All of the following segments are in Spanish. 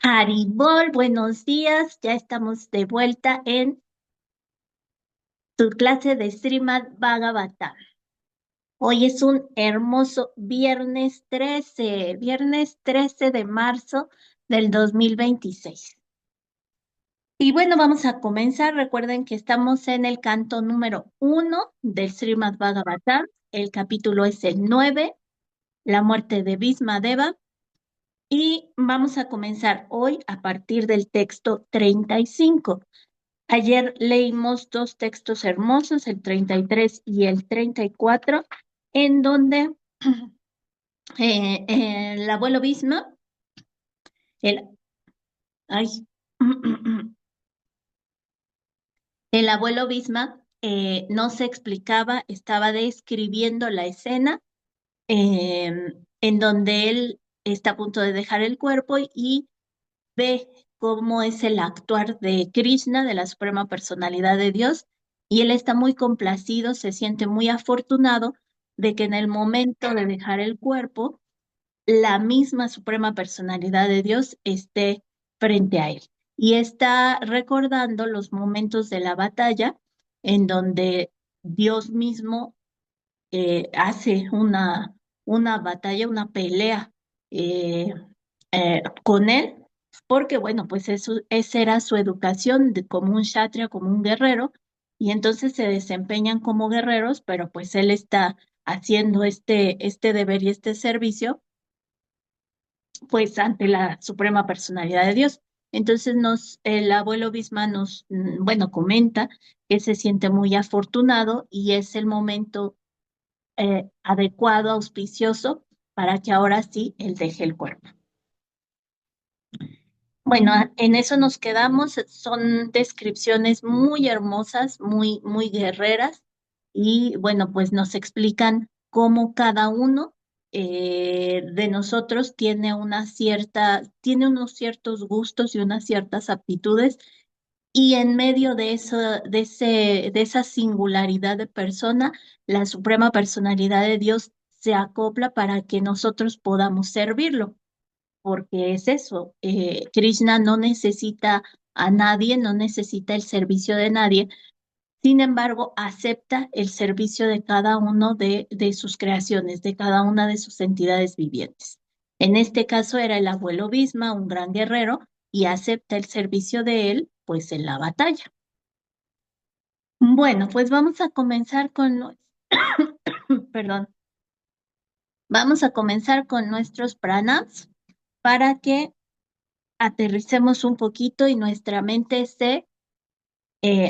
Aribol, buenos días. Ya estamos de vuelta en tu clase de Srimad Bhagavatam. Hoy es un hermoso viernes 13 de marzo del 2026. Y bueno, vamos a comenzar. Recuerden que estamos en el canto número 1 del Srimad Bhagavatam. El capítulo es el 9, la muerte de Bhismadeva. Y vamos a comenzar hoy a partir del texto 35. Ayer leímos dos textos hermosos, el 33 y el 34, en donde el abuelo Bisma, el, ay, el abuelo Bisma no se explicaba, estaba describiendo la escena en donde él está a punto de dejar el cuerpo y ve cómo es el actuar de Krishna, de la Suprema Personalidad de Dios, y él está muy complacido, se siente muy afortunado de que en el momento de dejar el cuerpo, la misma Suprema Personalidad de Dios esté frente a él. Y está recordando los momentos de la batalla en donde Dios mismo hace una batalla, una pelea eh, con él, porque bueno, pues esa era su educación como un kshatriya, como un guerrero, y entonces se desempeñan como guerreros, pero pues él está haciendo este deber y este servicio, pues ante la Suprema Personalidad de Dios. Entonces el abuelo Bisma bueno, comenta que se siente muy afortunado y es el momento adecuado, auspicioso, para que ahora sí él deje el cuerpo. Bueno, en eso nos quedamos. Son descripciones muy hermosas, muy guerreras, y bueno, pues nos explican cómo cada uno de nosotros tiene unos ciertos gustos y unas ciertas aptitudes, y en medio de eso, de esa singularidad de persona, la Suprema Personalidad de Dios se acopla para que nosotros podamos servirlo, porque es eso, Krishna no necesita a nadie, no necesita el servicio de nadie, sin embargo, acepta el servicio de cada uno de sus creaciones, de cada una de sus entidades vivientes. En este caso era el abuelo Bhisma, un gran guerrero, y acepta el servicio de él, pues en la batalla. Bueno, pues vamos a comenzar perdón, vamos a comenzar con nuestros pranams para que aterricemos un poquito y nuestra mente se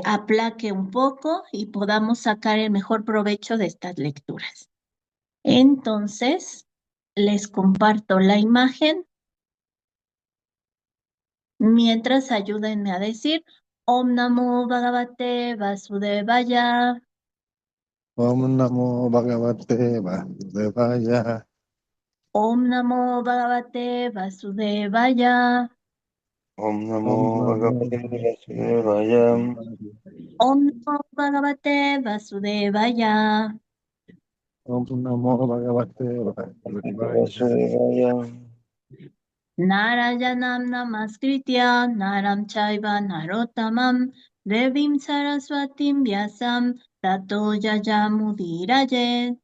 aplaque un poco y podamos sacar el mejor provecho de estas lecturas. Entonces, les comparto la imagen mientras ayúdenme a decir Om Namo Bhagavate Vasudevaya, Om Namo Bhagavate Vasudevaya. Om Namo Bhagavate Vasudevaya, Om Namo Om Namo Bhagavate Vasudevaya. Vasudevaya. Om Namo Bhagavate Vasudevaya. Om Namo Bhagavate Vasudevaya. Vasudevaya. Narayanam Namaskritya Naram Chaiva Narottamam Devim Saraswatim Vyasam Tato Yayamudirajet.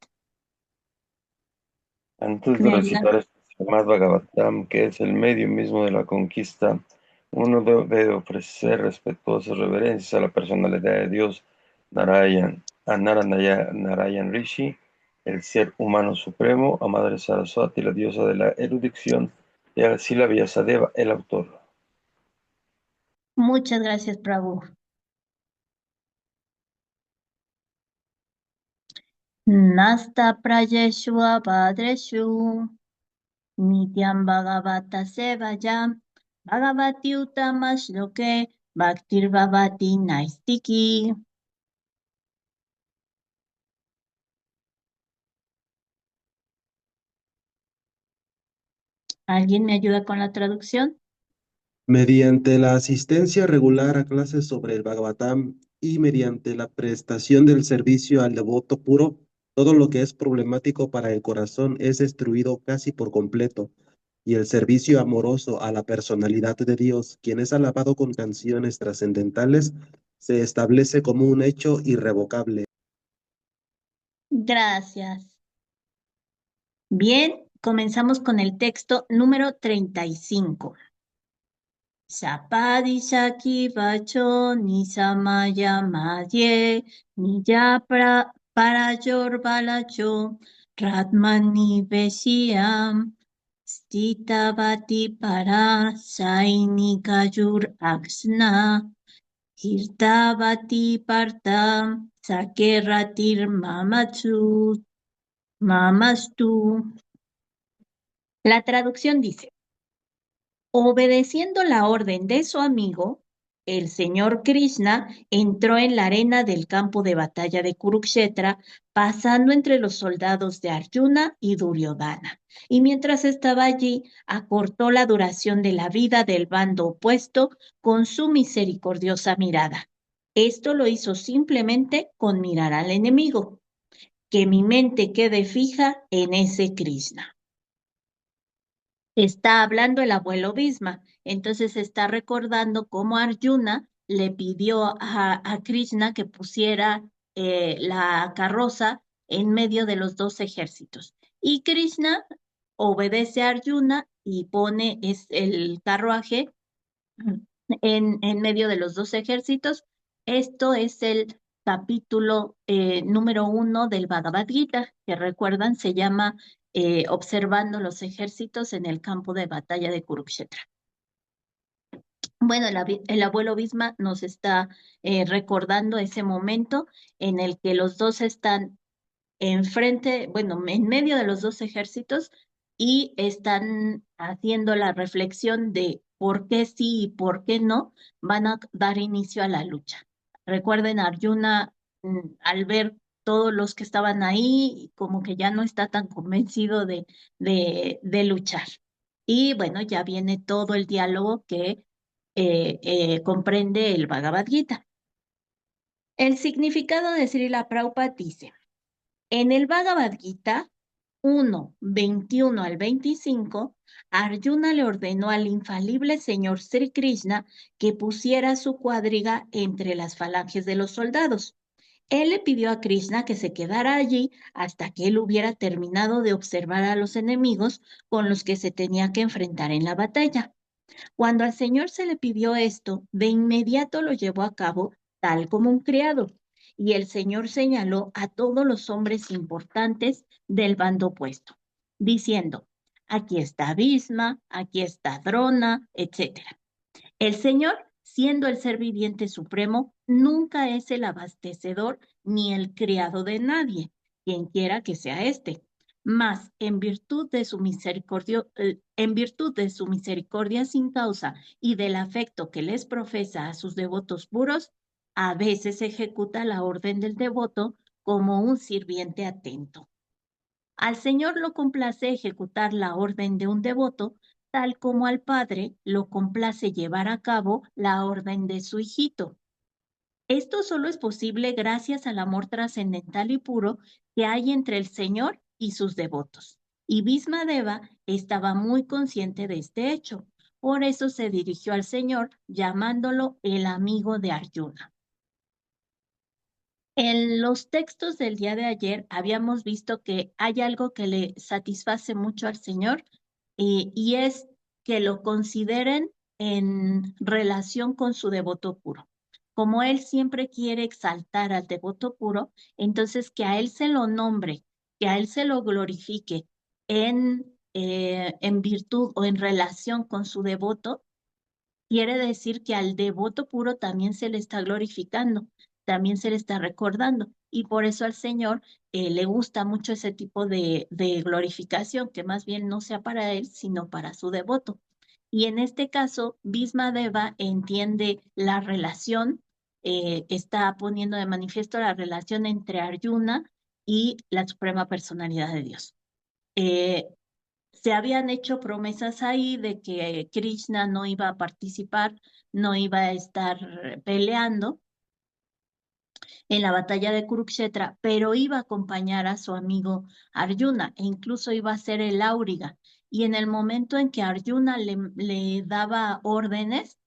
Antes de recitar este Srimad Bhagavatam, que es el medio mismo de la conquista, uno debe ofrecer respetuosas reverencias a la personalidad de Dios, Narayan, a Narayan Rishi, el ser humano supremo, a Madre Saraswati, la diosa de la erudición, y a Sila Vyasadeva, el autor. Muchas gracias, Prabhu. Nasta Prayeshu Abhadreshu Nityam Bhagavata Sevayam Bhagavati Utamashloke Bhaktir Bhavati Naistiki. ¿Alguien me ayuda con la traducción? Mediante la asistencia regular a clases sobre el Bhagavatam y mediante la prestación del servicio al devoto puro, todo lo que es problemático para el corazón es destruido casi por completo. y el servicio amoroso a la personalidad de Dios, quien es alabado con canciones trascendentales, se establece como un hecho irrevocable. Gracias. Bien, comenzamos con el texto número 35. Sapadi Shaki Bacho Nisamaya Madye Niya Parayor Balacho Ratmani Beshiam Stita Bati Para Saini Kajur Aksna Hirta Bati Parta Sakeratir Mamastu. La traducción dice: obedeciendo la orden de su amigo, el señor Krishna entró en la arena del campo de batalla de Kurukshetra, pasando entre los soldados de Arjuna y Duryodhana. Y mientras estaba allí, acortó la duración de la vida del bando opuesto con su misericordiosa mirada. Esto lo hizo simplemente con mirar al enemigo. Que mi mente quede fija en ese Krishna. Está hablando el abuelo Bhisma, entonces está recordando cómo Arjuna le pidió a Krishna que pusiera la carroza en medio de los dos ejércitos. Y Krishna obedece a Arjuna y pone el carruaje en medio de los dos ejércitos. Esto es el capítulo número 1 del Bhagavad Gita, que recuerdan se llama Observando los ejércitos en el campo de batalla de Kurukshetra. Bueno, el abuelo Bhisma nos está recordando ese momento en el que los dos están enfrente, bueno, en medio de los dos ejércitos y están haciendo la reflexión de por qué sí y por qué no van a dar inicio a la lucha. Recuerden, Arjuna, al ver todos los que estaban ahí, como que ya no está tan convencido de luchar. Y bueno, ya viene todo el diálogo que comprende el Bhagavad Gita. El significado de Srila Prabhupada dice: en el Bhagavad Gita 1, 21 al 25, Arjuna le ordenó al infalible señor Sri Krishna que pusiera su cuadriga entre las falanges de los soldados. Él le pidió a Krishna que se quedara allí hasta que él hubiera terminado de observar a los enemigos con los que se tenía que enfrentar en la batalla. Cuando al señor se le pidió esto, de inmediato lo llevó a cabo tal como un criado. Y el señor señaló a todos los hombres importantes del bando opuesto, diciendo: aquí está Bhisma, aquí está Drona, etc. El Señor, siendo el ser viviente supremo, nunca es el abastecedor ni el criado de nadie, quien quiera que sea éste. Mas, en virtud de su misericordia sin causa y del afecto que les profesa a sus devotos puros, a veces ejecuta la orden del devoto como un sirviente atento. Al Señor lo complace ejecutar la orden de un devoto, tal como al Padre lo complace llevar a cabo la orden de su hijito. Esto solo es posible gracias al amor trascendental y puro que hay entre el Señor y sus devotos. Y Bhismadeva estaba muy consciente de este hecho. Por eso se dirigió al Señor llamándolo el amigo de Arjuna. En los textos del día de ayer habíamos visto que hay algo que le satisface mucho al Señor y es que lo consideren en relación con su devoto puro. Como Él siempre quiere exaltar al devoto puro, entonces que a Él se lo nombre, que a Él se lo glorifique en virtud o en relación con su devoto, quiere decir que al devoto puro también se le está glorificando, también se le está recordando. Y por eso al Señor le gusta mucho ese tipo de glorificación, que más bien no sea para él, sino para su devoto. Y en este caso, Bhismadeva entiende la relación, está poniendo de manifiesto la relación entre Arjuna y la Suprema Personalidad de Dios. Se habían hecho promesas ahí de que Krishna no iba a participar, no iba a estar peleando en la batalla de Kurukshetra, pero iba a acompañar a su amigo Arjuna e incluso iba a ser el auriga. y en el momento en que Arjuna le daba órdenes,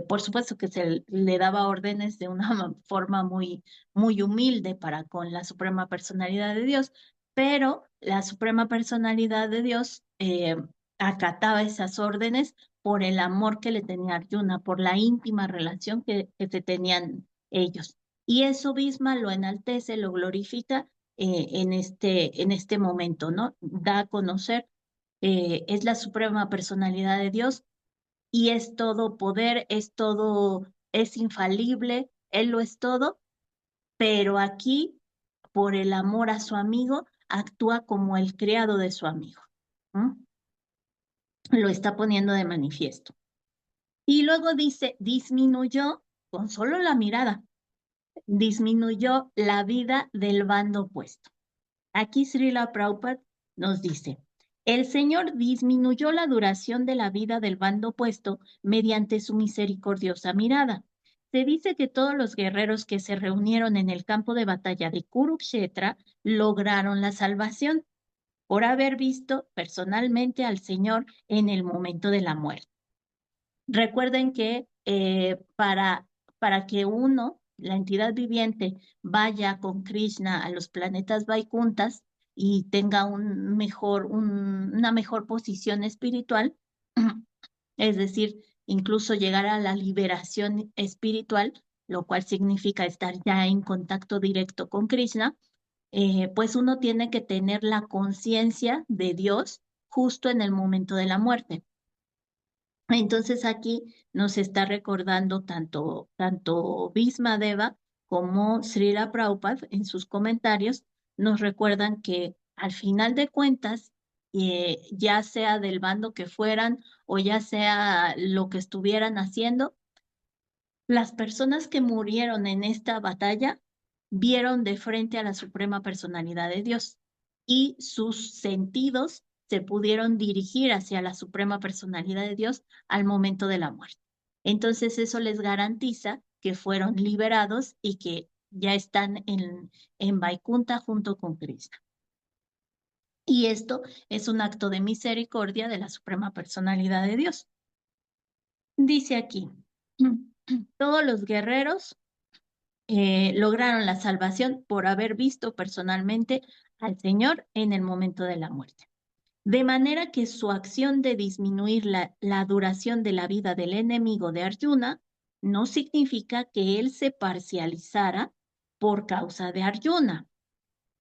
por supuesto que se le daba órdenes de una forma muy humilde para con la Suprema Personalidad de Dios, pero la Suprema Personalidad de Dios acataba esas órdenes por el amor que le tenía Arjuna, por la íntima relación que se tenían ellos. Y eso Bhisma lo enaltece, lo glorifica en este momento, ¿no? Da a conocer, es la Suprema Personalidad de Dios y es todo poder, es todo, es infalible, Él lo es todo, pero aquí, por el amor a su amigo, actúa como el criado de su amigo. ¿Mm? Lo está poniendo de manifiesto. Y luego dice, disminuyó con solo la mirada, disminuyó la vida del bando opuesto. Aquí Srila Prabhupada nos dice, el Señor disminuyó la duración de la vida del bando opuesto mediante su misericordiosa mirada. Se dice que todos los guerreros que se reunieron en el campo de batalla de Kurukshetra lograron la salvación por haber visto personalmente al Señor en el momento de la muerte. Recuerden que para que uno, la entidad viviente, vaya con Krishna a los planetas Vaikuntas y tenga una mejor posición espiritual, es decir, incluso llegar a la liberación espiritual, lo cual significa estar ya en contacto directo con Krishna, pues uno tiene que tener la conciencia de Dios justo en el momento de la muerte. Entonces aquí nos está recordando tanto Bhismadeva como Srila Prabhupada en sus comentarios, nos recuerdan que al final de cuentas, ya sea del bando que fueran o ya sea lo que estuvieran haciendo, las personas que murieron en esta batalla vieron de frente a la Suprema Personalidad de Dios y sus sentidos se pudieron dirigir hacia la Suprema Personalidad de Dios al momento de la muerte. Entonces eso les garantiza que fueron liberados y que ya están en Vaikunta junto con Krishna. Y esto es un acto de misericordia de la Suprema Personalidad de Dios. Dice aquí, todos los guerreros lograron la salvación por haber visto personalmente al Señor en el momento de la muerte. De manera que su acción de disminuir la duración de la vida del enemigo de Arjuna no significa que él se parcializara por causa de Arjuna.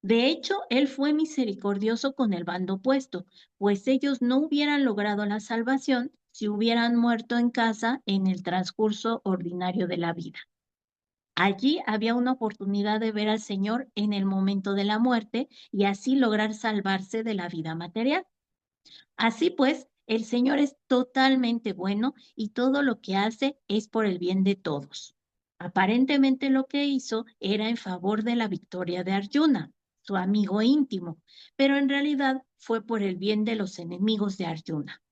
De hecho, él fue misericordioso con el bando opuesto, pues ellos no hubieran logrado la salvación si hubieran muerto en casa en el transcurso ordinario de la vida. Allí había una oportunidad de ver al Señor en el momento de la muerte y así lograr salvarse de la vida material. Así pues, el Señor es totalmente bueno y todo lo que hace es por el bien de todos. Aparentemente lo que hizo era en favor de la victoria de Arjuna, su amigo íntimo, pero en realidad fue por el bien de los enemigos de Arjuna.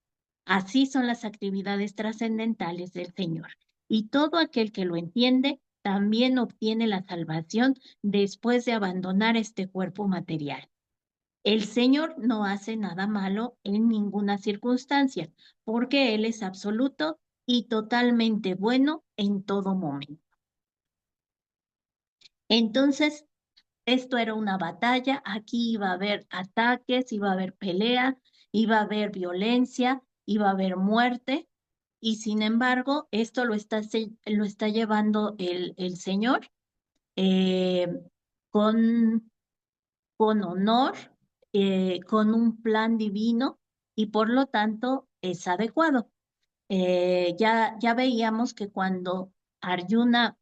Así son las actividades trascendentales del Señor, y todo aquel que lo entiende también obtiene la salvación después de abandonar este cuerpo material. El Señor no hace nada malo en ninguna circunstancia, porque Él es absoluto y totalmente bueno en todo momento. Entonces, esto era una batalla, aquí iba a haber ataques, iba a haber pelea, iba a haber violencia, iba a haber muerte, y sin embargo, esto lo está llevando el Señor eh, con, con honor, con un plan divino, y por lo tanto es adecuado. Ya veíamos que cuando Arjuna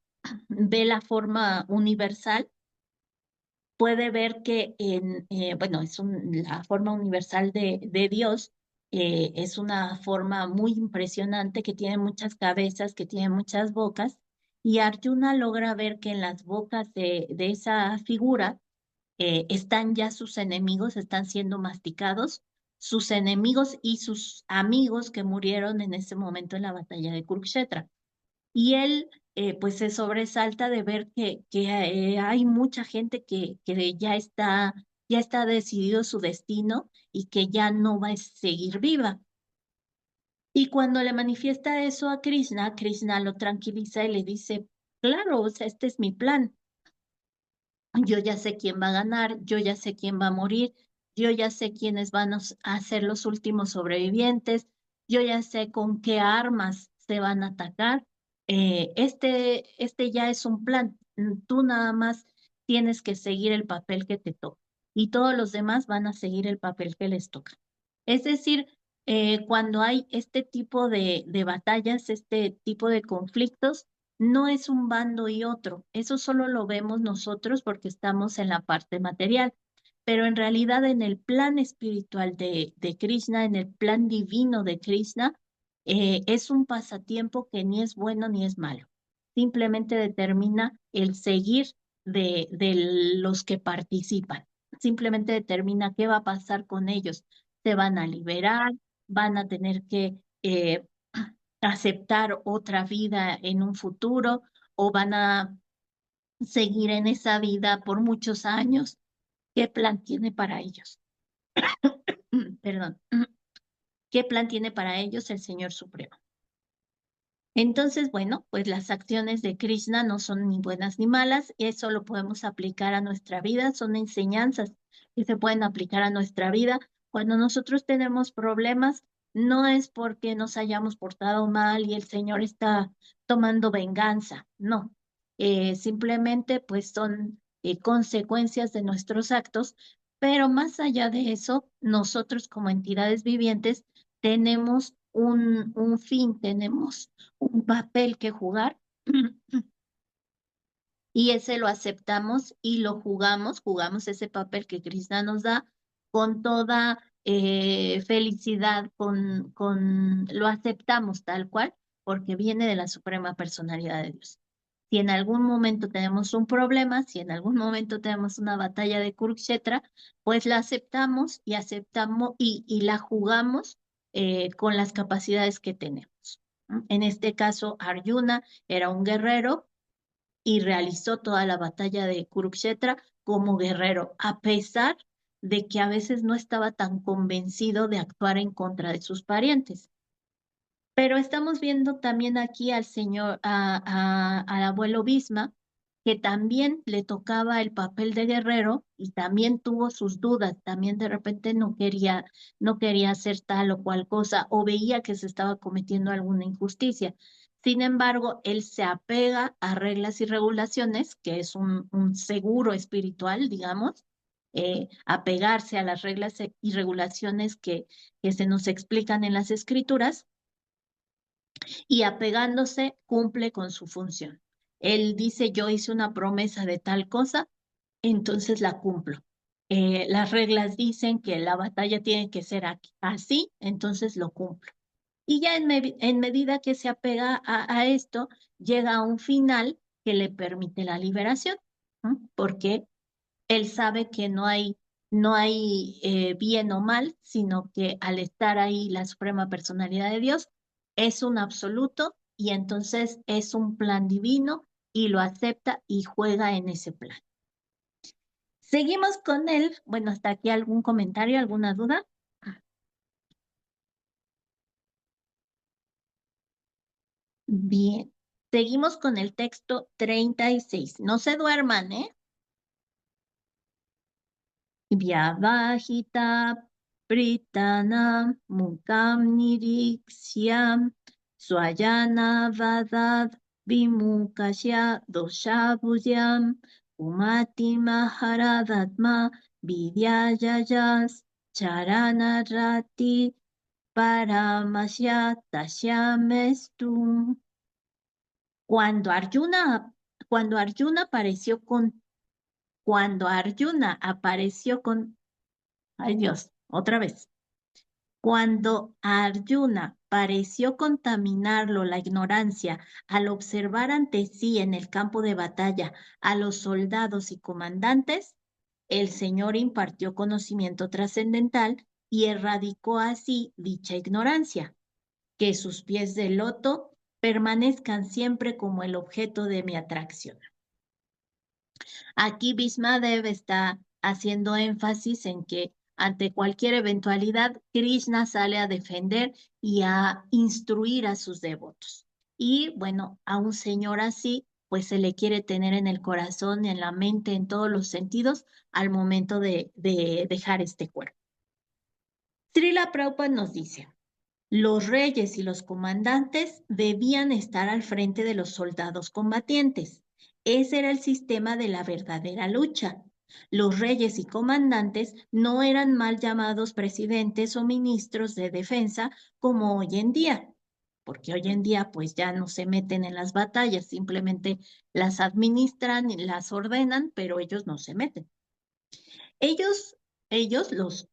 ve la forma universal, puede ver que bueno, la forma universal de Dios, es una forma muy impresionante que tiene muchas cabezas, que tiene muchas bocas, y Arjuna logra ver que en las bocas de esa figura están ya sus enemigos, están siendo masticados, sus enemigos y sus amigos que murieron en ese momento en la batalla de Kurukshetra. Y él pues se sobresalta de ver que hay mucha gente que ya está ya está decidido su destino y que ya no va a seguir viva. Y cuando le manifiesta eso a Krishna, Krishna lo tranquiliza y le dice, claro, o sea, este es mi plan. Yo ya sé quién va a ganar, yo ya sé quién va a morir, yo ya sé quiénes van a ser los últimos sobrevivientes, yo ya sé con qué armas se van a atacar. Este ya es un plan. Tú nada más tienes que seguir el papel que te toca y todos los demás van a seguir el papel que les toca. Es decir, cuando hay este tipo de batallas, este tipo de conflictos, no es un bando y otro. Eso solo lo vemos nosotros porque estamos en la parte material. Pero en realidad en el plan espiritual de Krishna, en el plan divino de Krishna, es un pasatiempo que ni es bueno ni es malo. Simplemente determina el seguir de los que participan. Simplemente determina qué va a pasar con ellos. Se van a liberar, van a tener que aceptar otra vida en un futuro o van a seguir en esa vida por muchos años. ¿Qué plan tiene para ellos? Perdón. ¿Qué plan tiene para ellos el Señor Supremo? Entonces, bueno, pues las acciones de Krishna no son ni buenas ni malas, eso lo podemos aplicar a nuestra vida, son enseñanzas que se pueden aplicar a nuestra vida. Cuando nosotros tenemos problemas, no es porque nos hayamos portado mal y el Señor está tomando venganza, no. Simplemente pues son consecuencias de nuestros actos, pero más allá de eso, nosotros como entidades vivientes tenemos un fin, tenemos un papel que jugar y ese lo aceptamos y lo jugamos ese papel que Krishna nos da con toda felicidad, lo aceptamos tal cual, porque viene de la Suprema Personalidad de Dios. Si en algún momento tenemos un problema, si en algún momento tenemos una batalla de Kurukshetra, pues la aceptamos y la jugamos con las capacidades que tenemos. En este caso, Arjuna era un guerrero y realizó toda la batalla de Kurukshetra como guerrero, a pesar de que a veces no estaba tan convencido de actuar en contra de sus parientes. Pero estamos viendo también aquí al al abuelo Bhisma, que también le tocaba el papel de guerrero y también tuvo sus dudas, también de repente no quería hacer tal o cual cosa o veía que se estaba cometiendo alguna injusticia. Sin embargo, él se apega a reglas y regulaciones, que es un seguro espiritual, digamos, apegarse a las reglas y regulaciones que se nos explican en las escrituras y apegándose cumple con su función. Él dice, yo hice una promesa de tal cosa, entonces la cumplo. Las reglas dicen que la batalla tiene que ser así, entonces lo cumplo. Y ya en medida que se apega a esto, llega a un final que le permite la liberación, ¿no? Porque él sabe que no hay bien o mal, sino que al estar ahí la Suprema Personalidad de Dios es un absoluto y entonces es un plan divino y lo acepta y juega en ese plan. Seguimos con él. Bueno, hasta aquí algún comentario, alguna duda. Bien, seguimos con el texto 36. No se duerman, ¿eh? Vyavahita Pritana Mukam Niriksyam Swayana Vadad Vimukashya Doshabuyam Umati Maharadatma Vidyayayas Charana Rati Paramasya Tashyamestum. Cuando Arjuna, cuando Arjuna apareció con Cuando Arjuna apareció con, ay Dios, otra vez. Cuando Arjuna pareció contaminarlo la ignorancia al observar ante sí en el campo de batalla a los soldados y comandantes, el Señor impartió conocimiento trascendental y erradicó así dicha ignorancia. Que sus pies de loto permanezcan siempre como el objeto de mi atracción. Aquí Bhismadev está haciendo énfasis en que ante cualquier eventualidad, Krishna sale a defender y a instruir a sus devotos. Y bueno, a un señor así, pues se le quiere tener en el corazón, en la mente, en todos los sentidos, al momento de dejar este cuerpo. Srila Prabhupada nos dice, los reyes y los comandantes debían estar al frente de los soldados combatientes. Ese era el sistema de la verdadera lucha. Los reyes y comandantes no eran mal llamados presidentes o ministros de defensa como hoy en día, porque hoy en día pues ya no se meten en las batallas, simplemente las administran y las ordenan, pero ellos no se meten. Ellos,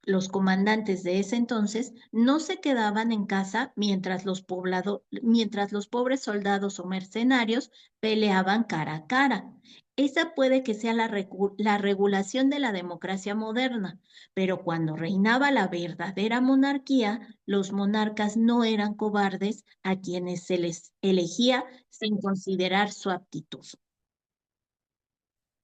los comandantes de ese entonces, no se quedaban en casa mientras los pobres soldados o mercenarios peleaban cara a cara. Esa puede que sea la regulación de la democracia moderna, pero cuando reinaba la verdadera monarquía, los monarcas no eran cobardes a quienes se les elegía sin considerar su aptitud.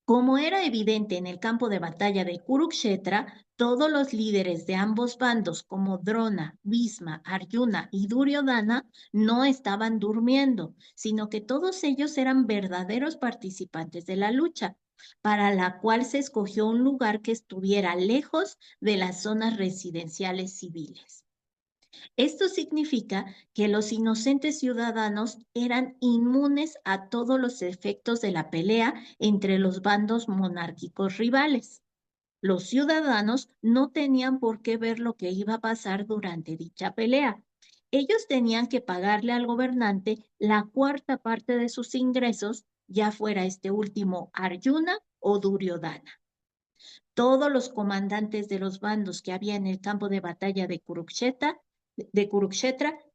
Como era evidente en el campo de batalla de Kurukshetra, todos los líderes de ambos bandos, como Drona, Bhisma, Arjuna y Duryodhana, no estaban durmiendo, sino que todos ellos eran verdaderos participantes de la lucha, para la cual se escogió un lugar que estuviera lejos de las zonas residenciales civiles. Esto significa que los inocentes ciudadanos eran inmunes a todos los efectos de la pelea entre los bandos monárquicos rivales. Los ciudadanos no tenían por qué ver lo que iba a pasar durante dicha pelea. Ellos tenían que pagarle al gobernante la cuarta parte de sus ingresos, ya fuera este último Arjuna o Duryodhana. Todos los comandantes de los bandos que había en el campo de batalla de Kurukshetra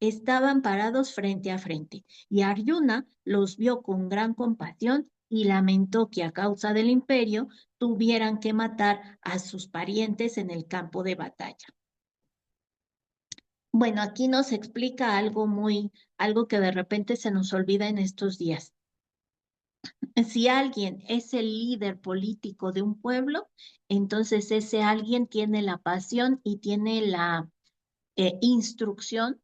estaban parados frente a frente, y Arjuna los vio con gran compasión y lamentó que a causa del imperio tuvieran que matar a sus parientes en el campo de batalla. Bueno, aquí nos explica algo que de repente se nos olvida en estos días. Si alguien es el líder político de un pueblo, entonces ese alguien tiene la pasión y tiene la instrucción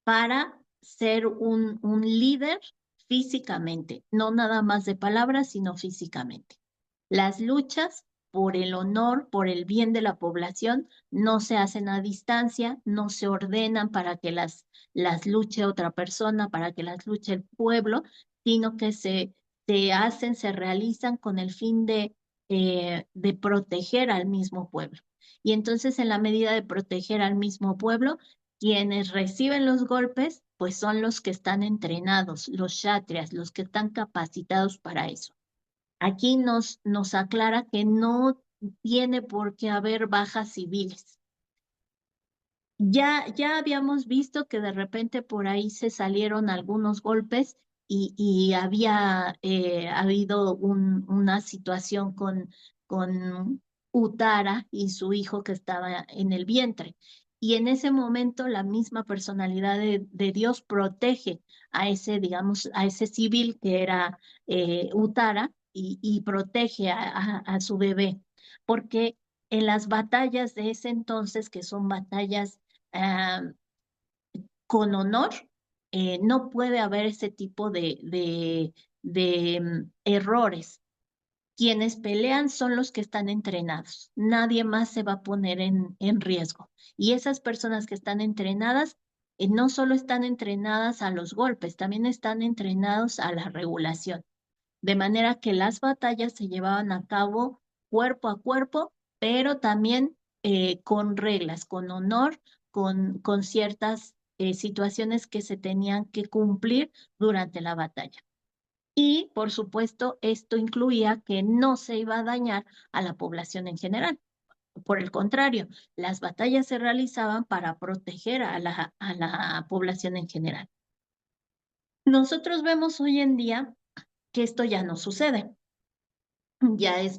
para ser un líder físicamente, no nada más de palabras, sino físicamente. Las luchas por el honor, por el bien de la población, no se hacen a distancia, no se ordenan para que las luche otra persona, para que las luche el pueblo, sino que se hacen, se realizan con el fin de proteger al mismo pueblo. Y entonces, en la medida de proteger al mismo pueblo, quienes reciben los golpes, pues son los que están entrenados, los kshatriyas, los que están capacitados para eso. Aquí nos aclara que no tiene por qué haber bajas civiles. Ya habíamos visto que de repente por ahí se salieron algunos golpes y había habido una situación con Uttara y su hijo que estaba en el vientre. Y en ese momento la misma personalidad de Dios protege a ese, digamos, a ese civil que era Uttara y protege a su bebé. Porque en las batallas de ese entonces, que son batallas ah, con honor, no puede haber ese tipo de errores. Quienes pelean son los que están entrenados. Nadie más se va a poner en riesgo. Y esas personas que están entrenadas, no solo están entrenadas a los golpes, también están entrenados a la regulación. De manera que las batallas se llevaban a cabo cuerpo a cuerpo, pero también con reglas, con honor, con ciertas situaciones que se tenían que cumplir durante la batalla. Y, por supuesto, esto incluía que no se iba a dañar a la población en general. Por el contrario, las batallas se realizaban para proteger a la población en general. Nosotros vemos hoy en día que esto ya no sucede. Ya es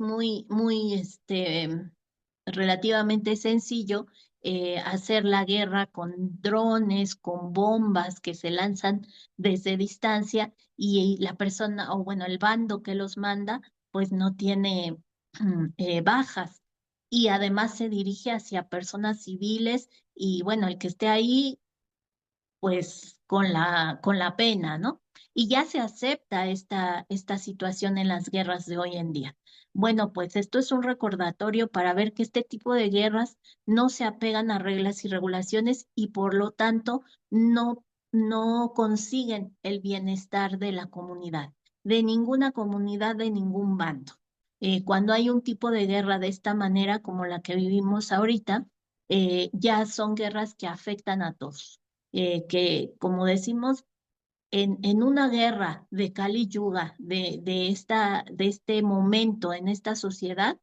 relativamente sencillo hacer la guerra con drones, con bombas que se lanzan desde distancia y la persona, o bueno, el bando que los manda, pues no tiene bajas. y además se dirige hacia personas civiles y bueno, el que esté ahí pues con la pena, ¿no? Y ya se acepta esta situación en las guerras de hoy en día. Bueno, pues esto es un recordatorio para ver que este tipo de guerras no se apegan a reglas y regulaciones y por lo tanto no consiguen el bienestar de la comunidad, de ninguna comunidad, de ningún bando. Cuando hay un tipo de guerra de esta manera, como la que vivimos ahorita, ya son guerras que afectan a todos que, como decimos, en una guerra de Kali Yuga, de este momento en esta sociedad,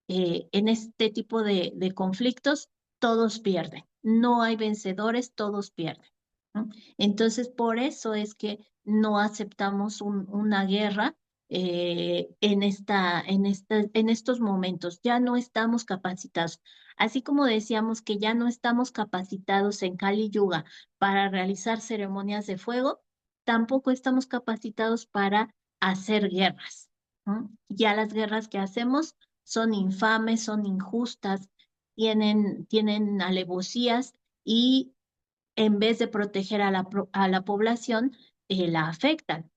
en este tipo de conflictos, todos pierden. No hay vencedores, todos pierden. ¿No? Entonces, por eso es que no aceptamos una guerra en estos momentos. Ya no estamos capacitados. Así como decíamos que ya no estamos capacitados en Kali Yuga para realizar ceremonias de fuego, tampoco estamos capacitados para hacer guerras. ¿No? Ya las guerras que hacemos son infames, son injustas, tienen alevosías y en vez de proteger a a la población, la afectan,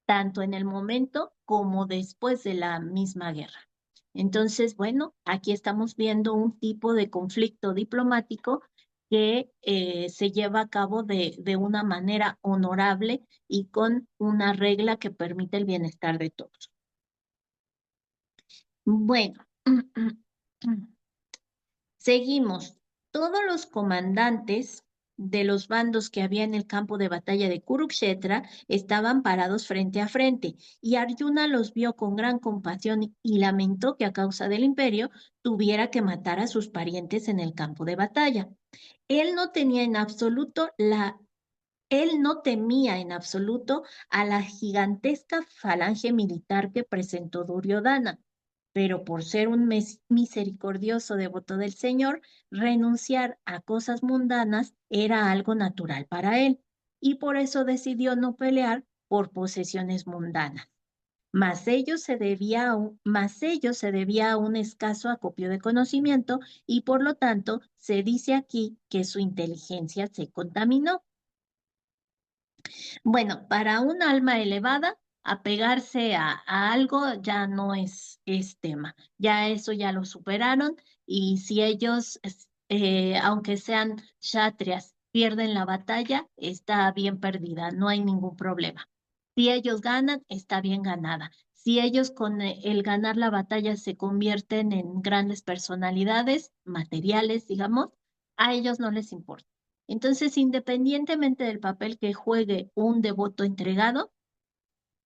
tanto en el momento como después de la misma guerra. Entonces, bueno, aquí estamos viendo un tipo de conflicto diplomático que se lleva a cabo de una manera honorable y con una regla que permite el bienestar de todos. Bueno, seguimos. Todos los comandantes de los bandos que había en el campo de batalla de Kurukshetra estaban parados frente a frente, y Arjuna los vio con gran compasión y lamentó que a causa del imperio tuviera que matar a sus parientes en el campo de batalla. Él no tenía en absoluto él no temía en absoluto a la gigantesca falange militar que presentó Duryodhana, pero por ser un misericordioso devoto del Señor, renunciar a cosas mundanas era algo natural para él, y por eso decidió no pelear por posesiones mundanas. Mas ello se debía a un escaso acopio de conocimiento y por lo tanto se dice aquí que su inteligencia se contaminó. Bueno, para un alma elevada, apegarse a algo ya no es tema. Ya eso ya lo superaron y si ellos, aunque sean kshatriyas, pierden la batalla, está bien perdida, no hay ningún problema. Si ellos ganan, está bien ganada. Si ellos con el ganar la batalla se convierten en grandes personalidades materiales, digamos, a ellos no les importa. Entonces, independientemente del papel que juegue un devoto entregado,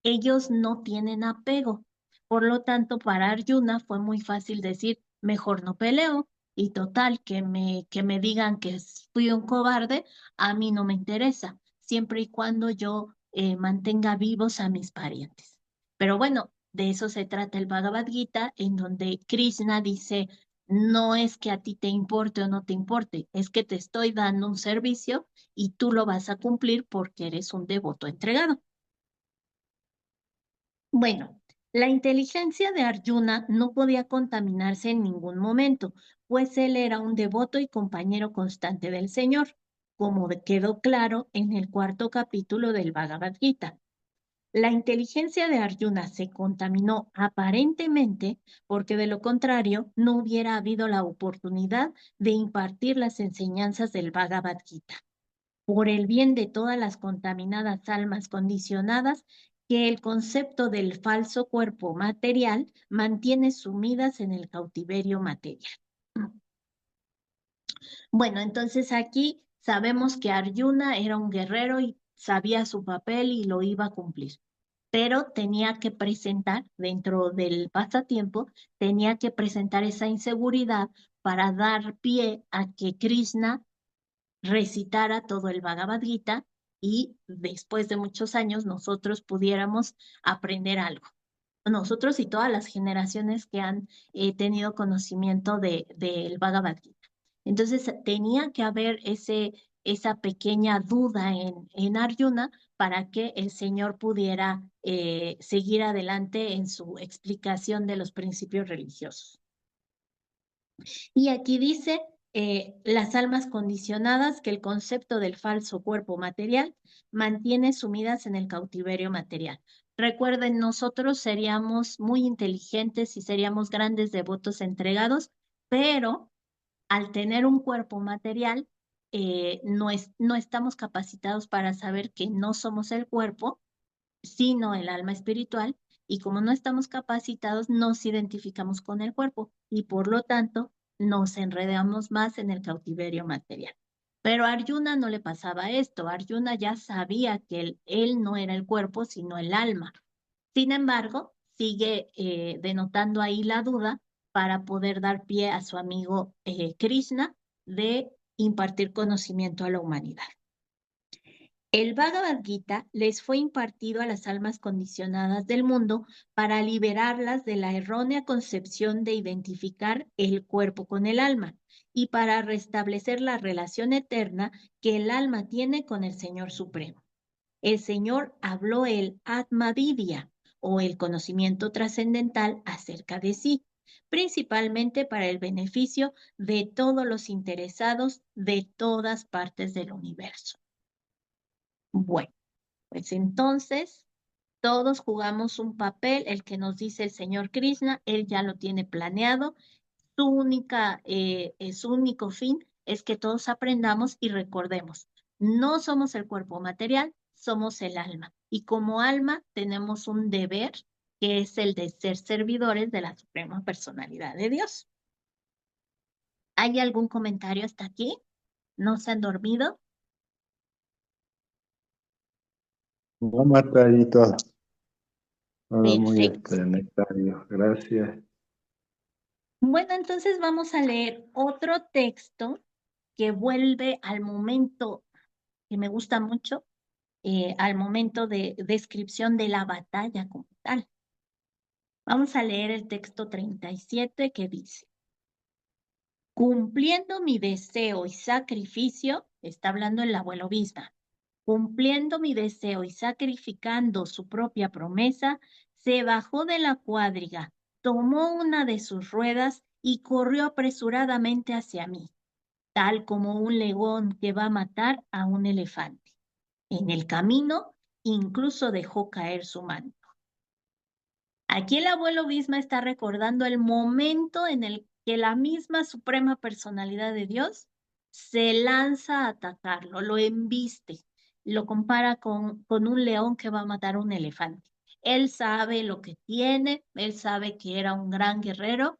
ellos no tienen apego. Por lo tanto, para Arjuna fue muy fácil decir, mejor no peleo, y total, que me digan que fui un cobarde, a mí no me interesa, siempre y cuando yo mantenga vivos a mis parientes. Pero bueno, de eso se trata el Bhagavad Gita, en donde Krishna dice, no es que a ti te importe o no te importe, es que te estoy dando un servicio y tú lo vas a cumplir porque eres un devoto entregado. Bueno, la inteligencia de Arjuna no podía contaminarse en ningún momento, pues él era un devoto y compañero constante del Señor, como quedó claro en el cuarto capítulo del Bhagavad Gita. La inteligencia de Arjuna se contaminó aparentemente porque de lo contrario no hubiera habido la oportunidad de impartir las enseñanzas del Bhagavad Gita por el bien de todas las contaminadas almas condicionadas que el concepto del falso cuerpo material mantiene sumidas en el cautiverio material. Bueno, entonces aquí sabemos que Arjuna era un guerrero y sabía su papel y lo iba a cumplir, pero tenía que presentar, dentro del pasatiempo, tenía que presentar esa inseguridad para dar pie a que Krishna recitara todo el Bhagavad Gita y después de muchos años nosotros pudiéramos aprender algo. Nosotros y todas las generaciones que han tenido conocimiento del Bhagavad Gita. Entonces tenía que haber esa pequeña duda en Arjuna para que el Señor pudiera seguir adelante en su explicación de los principios religiosos. Y aquí dice las almas condicionadas que el concepto del falso cuerpo material mantiene sumidas en el cautiverio material. Recuerden, nosotros seríamos muy inteligentes y seríamos grandes devotos entregados, pero al tener un cuerpo material, no estamos capacitados para saber que no somos el cuerpo, sino el alma espiritual, y como no estamos capacitados, nos identificamos con el cuerpo y por lo tanto nos enredamos más en el cautiverio material. Pero a Arjuna no le pasaba esto. Arjuna ya sabía que él no era el cuerpo, sino el alma. Sin embargo, sigue denotando ahí la duda para poder dar pie a su amigo Krishna de impartir conocimiento a la humanidad. El Bhagavad Gita les fue impartido a las almas condicionadas del mundo para liberarlas de la errónea concepción de identificar el cuerpo con el alma y para restablecer la relación eterna que el alma tiene con el Señor Supremo. El Señor habló el Atma Vidya, o el conocimiento trascendental acerca de sí, principalmente para el beneficio de todos los interesados de todas partes del universo. Bueno, pues entonces todos jugamos un papel, el que nos dice el señor Krishna, él ya lo tiene planeado. Su único fin es que todos aprendamos y recordemos, no somos el cuerpo material, somos el alma. Y como alma tenemos un deber que es el de ser servidores de la Suprema Personalidad de Dios. ¿Hay algún comentario hasta aquí? ¿No se han dormido? No, Marta, ahí todo muy Perfecto. necesario. Gracias. Bueno, entonces vamos a leer otro texto que vuelve al momento que me gusta mucho, al momento de descripción de la batalla como tal. Vamos a leer el texto 37 que dice, cumpliendo mi deseo y sacrificio, está hablando el abuelo Visma, cumpliendo mi deseo y sacrificando su propia promesa, se bajó de la cuadriga, tomó una de sus ruedas y corrió apresuradamente hacia mí, tal como un león que va a matar a un elefante. En el camino, incluso dejó caer su manto. Aquí el abuelo Visma está recordando el momento en el que la misma Suprema Personalidad de Dios se lanza a atacarlo, lo embiste, lo compara con un león que va a matar a un elefante. Él sabe lo que tiene, él sabe que era un gran guerrero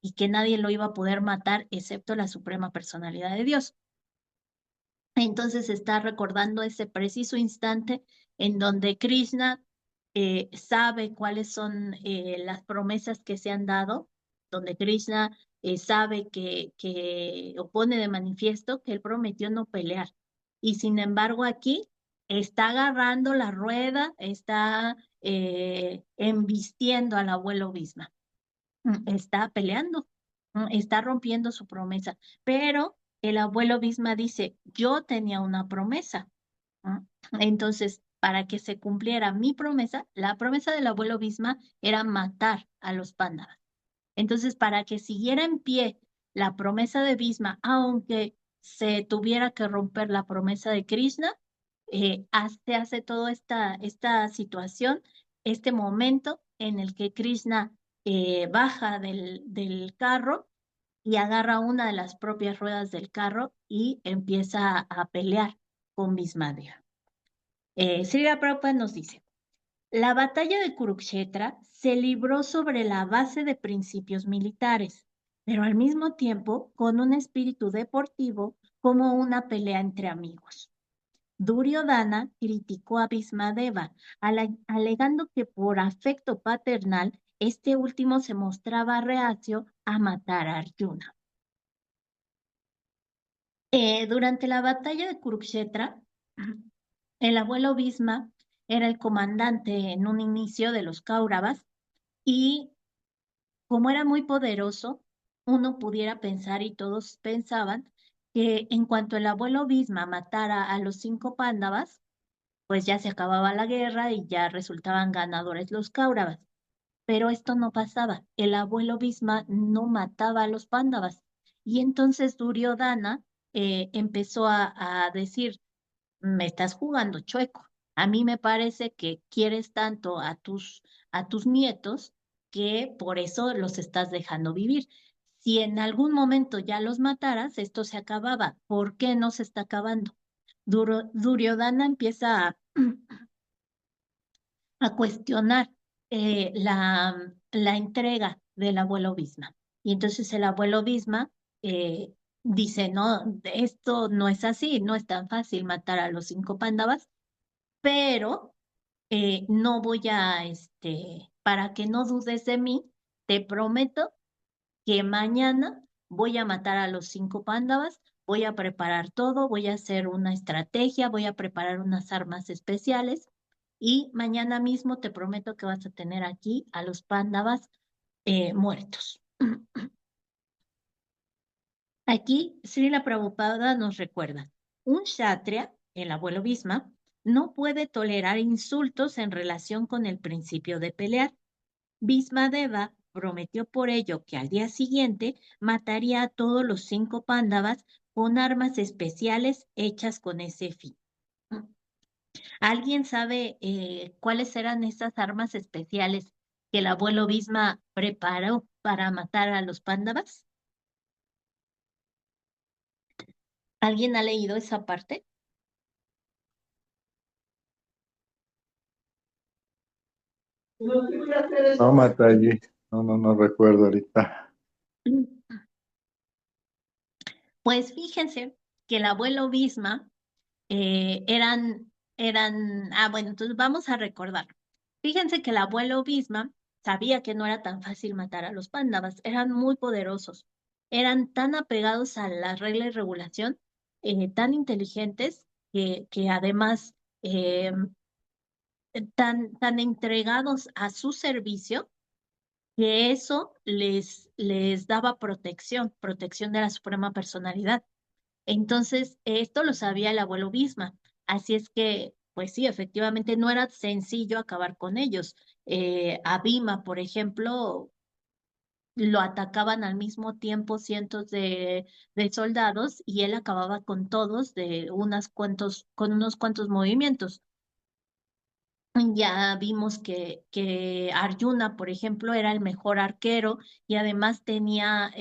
y que nadie lo iba a poder matar excepto la Suprema Personalidad de Dios. Entonces está recordando ese preciso instante en donde Krishna sabe cuáles son las promesas que se han dado, donde Krishna sabe o pone de manifiesto que él prometió no pelear. Y sin embargo aquí está agarrando la rueda, está embistiendo al abuelo Bhisma. Está peleando, está rompiendo su promesa, pero el abuelo Bisma dice, yo tenía una promesa. Entonces, para que se cumpliera mi promesa, la promesa del abuelo Bisma era matar a los Pándavas. Entonces, para que siguiera en pie la promesa de Bisma, aunque se tuviera que romper la promesa de Krishna, se hace toda esta situación, este momento en el que Krishna baja del carro y agarra una de las propias ruedas del carro y empieza a pelear con Bhismadeva. Srila Prabhupada nos dice, la batalla de Kurukshetra se libró sobre la base de principios militares, pero al mismo tiempo con un espíritu deportivo como una pelea entre amigos. Duryodhana criticó a Bhismadeva, alegando que por afecto paternal, este último se mostraba reacio a matar a Arjuna. Durante la batalla de Kurukshetra, el abuelo Bhisma era el comandante en un inicio de los Kauravas y como era muy poderoso, uno pudiera pensar y todos pensaban que en cuanto el abuelo Bhisma matara a los 5 Pándavas, pues ya se acababa la guerra y ya resultaban ganadores los Kauravas. pero esto no pasaba. El abuelo Bhisma no mataba a los Pándavas. Y entonces Duryodhana empezó a decir, me estás jugando chueco. A mí me parece que quieres tanto a tus nietos que por eso los estás dejando vivir. Si en algún momento ya los mataras, esto se acababa. ¿Por qué no se está acabando? Duryodhana empieza a cuestionar la entrega del abuelo Bhisma. Y entonces el abuelo Bhisma eh, dice, no, esto no es así, no es tan fácil matar a los 5 Pándavas, pero no voy para que no dudes de mí, te prometo que mañana voy a matar a los 5 Pándavas, voy a preparar todo, voy a hacer una estrategia, voy a preparar unas armas especiales y mañana mismo te prometo que vas a tener aquí a los Pándavas muertos. Aquí Srila Prabhupada nos recuerda, un kshatriya, el abuelo Bhisma, no puede tolerar insultos en relación con el principio de pelear. Bhismadeva prometió por ello que al día siguiente mataría a todos los 5 Pándavas con armas especiales hechas con ese fin. ¿Alguien sabe cuáles eran esas armas especiales que el abuelo Bhisma preparó para matar a los Pándavas? ¿Alguien ha leído esa parte? No, Mataji, no recuerdo ahorita. Pues fíjense que el abuelo Bhisma bueno, entonces vamos a recordar. Fíjense que el abuelo Bhisma sabía que no era tan fácil matar a los Pándavas, eran muy poderosos, eran tan apegados a la regla y regulación, tan inteligentes, que además eh, tan entregados a su servicio, que eso les daba protección de la suprema personalidad. Entonces, esto lo sabía el abuelo Bhisma. Así es que, pues sí, efectivamente no era sencillo acabar con ellos. A Bhima, por ejemplo, lo atacaban al mismo tiempo cientos de soldados y él acababa con todos con unos cuantos movimientos. Ya vimos que Arjuna, por ejemplo, era el mejor arquero y además tenía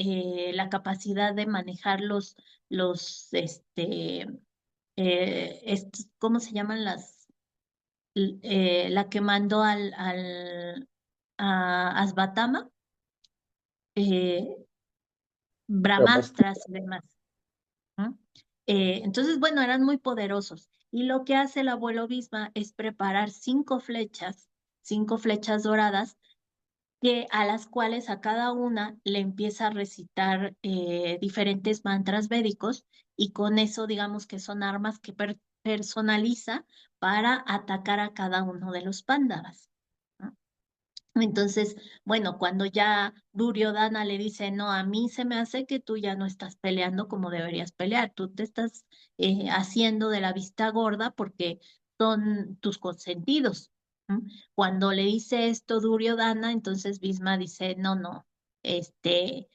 la capacidad de manejar ¿cómo se llaman la que mandó a Asvatama? Eh, Brahmastras y demás. ¿No? Entonces, bueno, eran muy poderosos. Y lo que hace el abuelo Bhisma es preparar 5 flechas doradas, a las cuales a cada una le empieza a recitar diferentes mantras védicos y con eso digamos que son armas que personaliza para atacar a cada uno de los Pándavas. ¿No? Entonces, bueno, cuando ya Duryodhana le dice, no, a mí se me hace que tú ya no estás peleando como deberías pelear, tú te estás haciendo de la vista gorda porque son tus consentidos. ¿M? Cuando le dice esto Duryodhana, entonces Bhisma dice, no, no, este,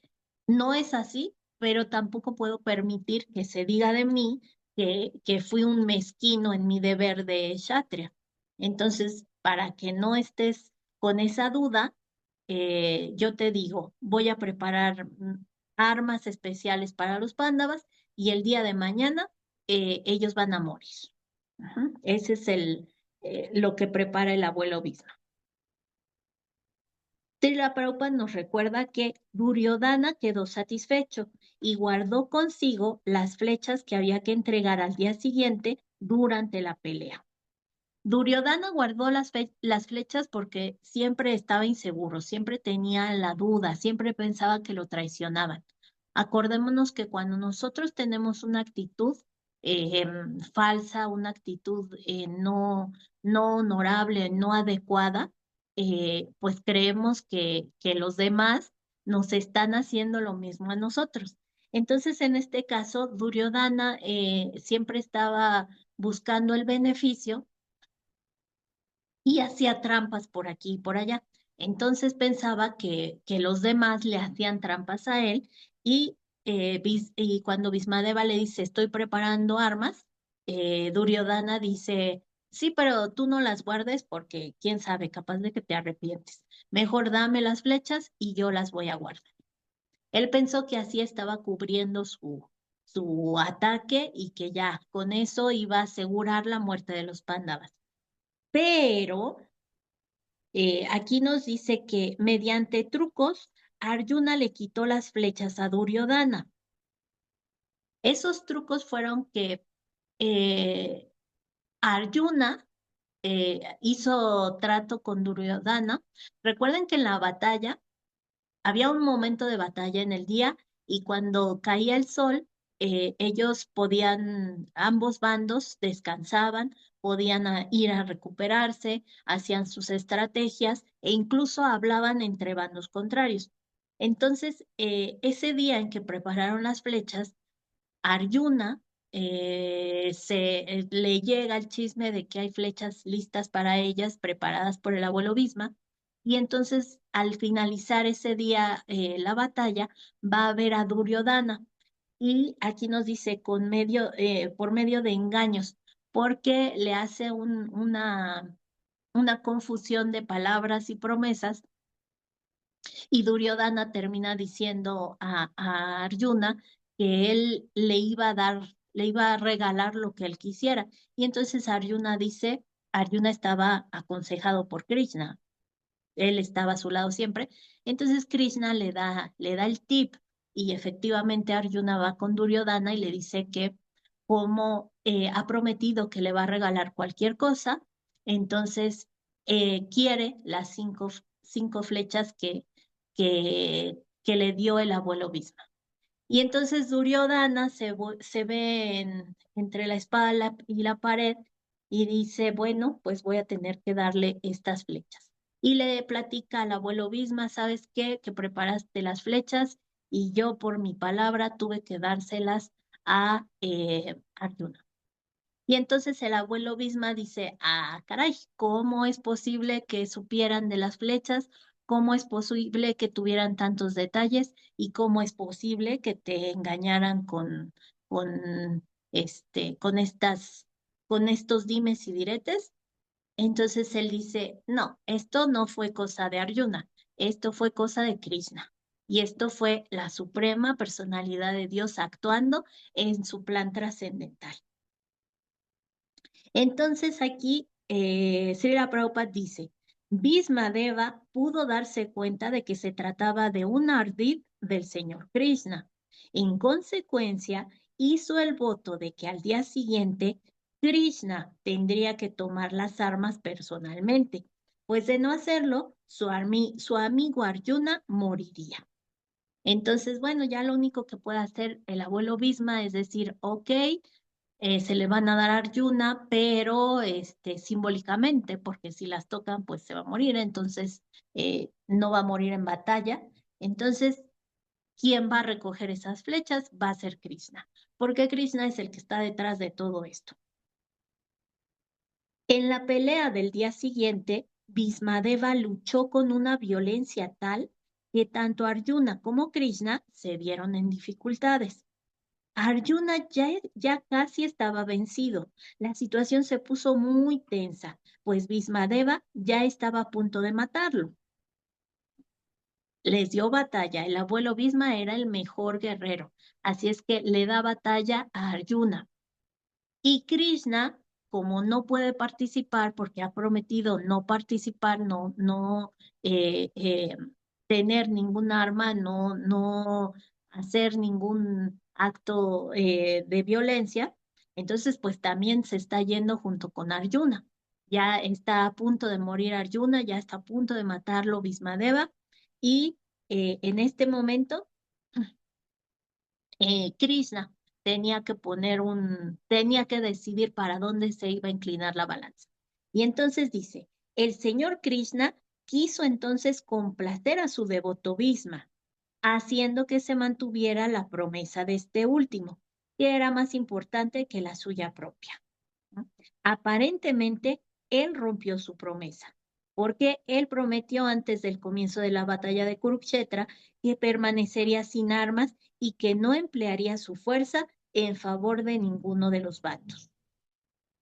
no es así, pero tampoco puedo permitir que se diga de mí que fui un mezquino en mi deber de kshatriya. Entonces, para que no estés con esa duda, yo te digo, voy a preparar armas especiales para los Pándavas y el día de mañana ellos van a morir. Ajá. Ese es lo que prepara el abuelo Bhisma. Srila Prabhupada nos recuerda que Duryodhana quedó satisfecho y guardó consigo las flechas que había que entregar al día siguiente durante la pelea. Duryodhana guardó las flechas porque siempre estaba inseguro, siempre tenía la duda, siempre pensaba que lo traicionaban. Acordémonos que cuando nosotros tenemos una actitud falsa, una actitud no honorable, no adecuada, pues creemos que los demás nos están haciendo lo mismo a nosotros. Entonces, en este caso, Duryodhana siempre estaba buscando el beneficio y hacía trampas por aquí y por allá. Entonces pensaba que los demás le hacían trampas a él y, y cuando Bhismadeva le dice, estoy preparando armas, Duryodhana dice, sí, pero tú no las guardes porque quién sabe, capaz de que te arrepientes. Mejor dame las flechas y yo las voy a guardar. Él pensó que así estaba cubriendo su ataque y que ya con eso iba a asegurar la muerte de los Pándavas. Pero aquí nos dice que mediante trucos, Arjuna le quitó las flechas a Duryodhana. Esos trucos fueron que eh, Arjuna hizo trato con Duryodhana. Recuerden que en la batalla había un momento de batalla en el día y cuando caía el sol, ellos podían, ambos bandos descansaban, podían ir a recuperarse, hacían sus estrategias e incluso hablaban entre bandos contrarios. Entonces, ese día en que prepararon las flechas, Arjuna le llega el chisme de que hay flechas listas para ellas, preparadas por el abuelo Bhisma, y entonces al finalizar ese día la batalla, va a ver a Duryodhana. Y aquí nos dice por medio de engaños, porque le hace una confusión de palabras y promesas y Duryodhana termina diciendo a Arjuna que él le iba a dar, le iba a regalar lo que él quisiera. Y entonces Arjuna dice, Arjuna estaba aconsejado por Krishna, él estaba a su lado siempre. Entonces Krishna le da el tip y efectivamente Arjuna va con Duryodhana y le dice que como ha prometido que le va a regalar cualquier cosa, entonces quiere las cinco flechas que le dio el abuelo Bhisma. Y entonces Duryodhana se ve entre la espada y la pared y dice, bueno, pues voy a tener que darle estas flechas. Y le platica al abuelo Bhisma, ¿sabes qué? Que preparaste las flechas y yo por mi palabra tuve que dárselas a Arjuna. Y entonces el abuelo Bisma dice, ah, caray, ¿cómo es posible que supieran de las flechas? ¿Cómo es posible que tuvieran tantos detalles? ¿Y cómo es posible que te engañaran con, con estos dimes y diretes? Entonces él dice, no, esto no fue cosa de Arjuna, esto fue cosa de Krishna. Y esto fue la suprema personalidad de Dios actuando en su plan trascendental. Entonces aquí Srila Prabhupada dice, Bhismadeva pudo darse cuenta de que se trataba de un ardid del Señor Krishna. En consecuencia, hizo el voto de que al día siguiente Krishna tendría que tomar las armas personalmente, pues de no hacerlo, su amigo Arjuna moriría. Entonces, bueno, ya lo único que puede hacer el abuelo Bhisma es decir, ok, se le van a dar a Arjuna, pero simbólicamente, porque si las tocan, pues se va a morir, entonces no va a morir en batalla. Entonces, ¿quién va a recoger esas flechas? Va a ser Krishna, porque Krishna es el que está detrás de todo esto. En la pelea del día siguiente, Bhismadeva luchó con una violencia tal que tanto Arjuna como Krishna se vieron en dificultades. Arjuna ya casi estaba vencido. La situación se puso muy tensa, pues Bhismadeva ya estaba a punto de matarlo. Les dio batalla. El abuelo Bhisma era el mejor guerrero, así es que le da batalla a Arjuna. Y Krishna, como no puede participar porque ha prometido no participar, no tener ningún arma, no hacer ningún acto de violencia, entonces pues también se está yendo junto con Arjuna. Ya está a punto de morir Arjuna, ya está a punto de matarlo Bhismadeva y en este momento Krishna tenía que decidir para dónde se iba a inclinar la balanza. Y entonces dice, el señor Krishna quiso entonces complacer a su devoto Bhisma, haciendo que se mantuviera la promesa de este último, que era más importante que la suya propia, ¿no? Aparentemente, él rompió su promesa. porque él prometió antes del comienzo de la batalla de Kurukshetra que permanecería sin armas y que no emplearía su fuerza en favor de ninguno de los bandos.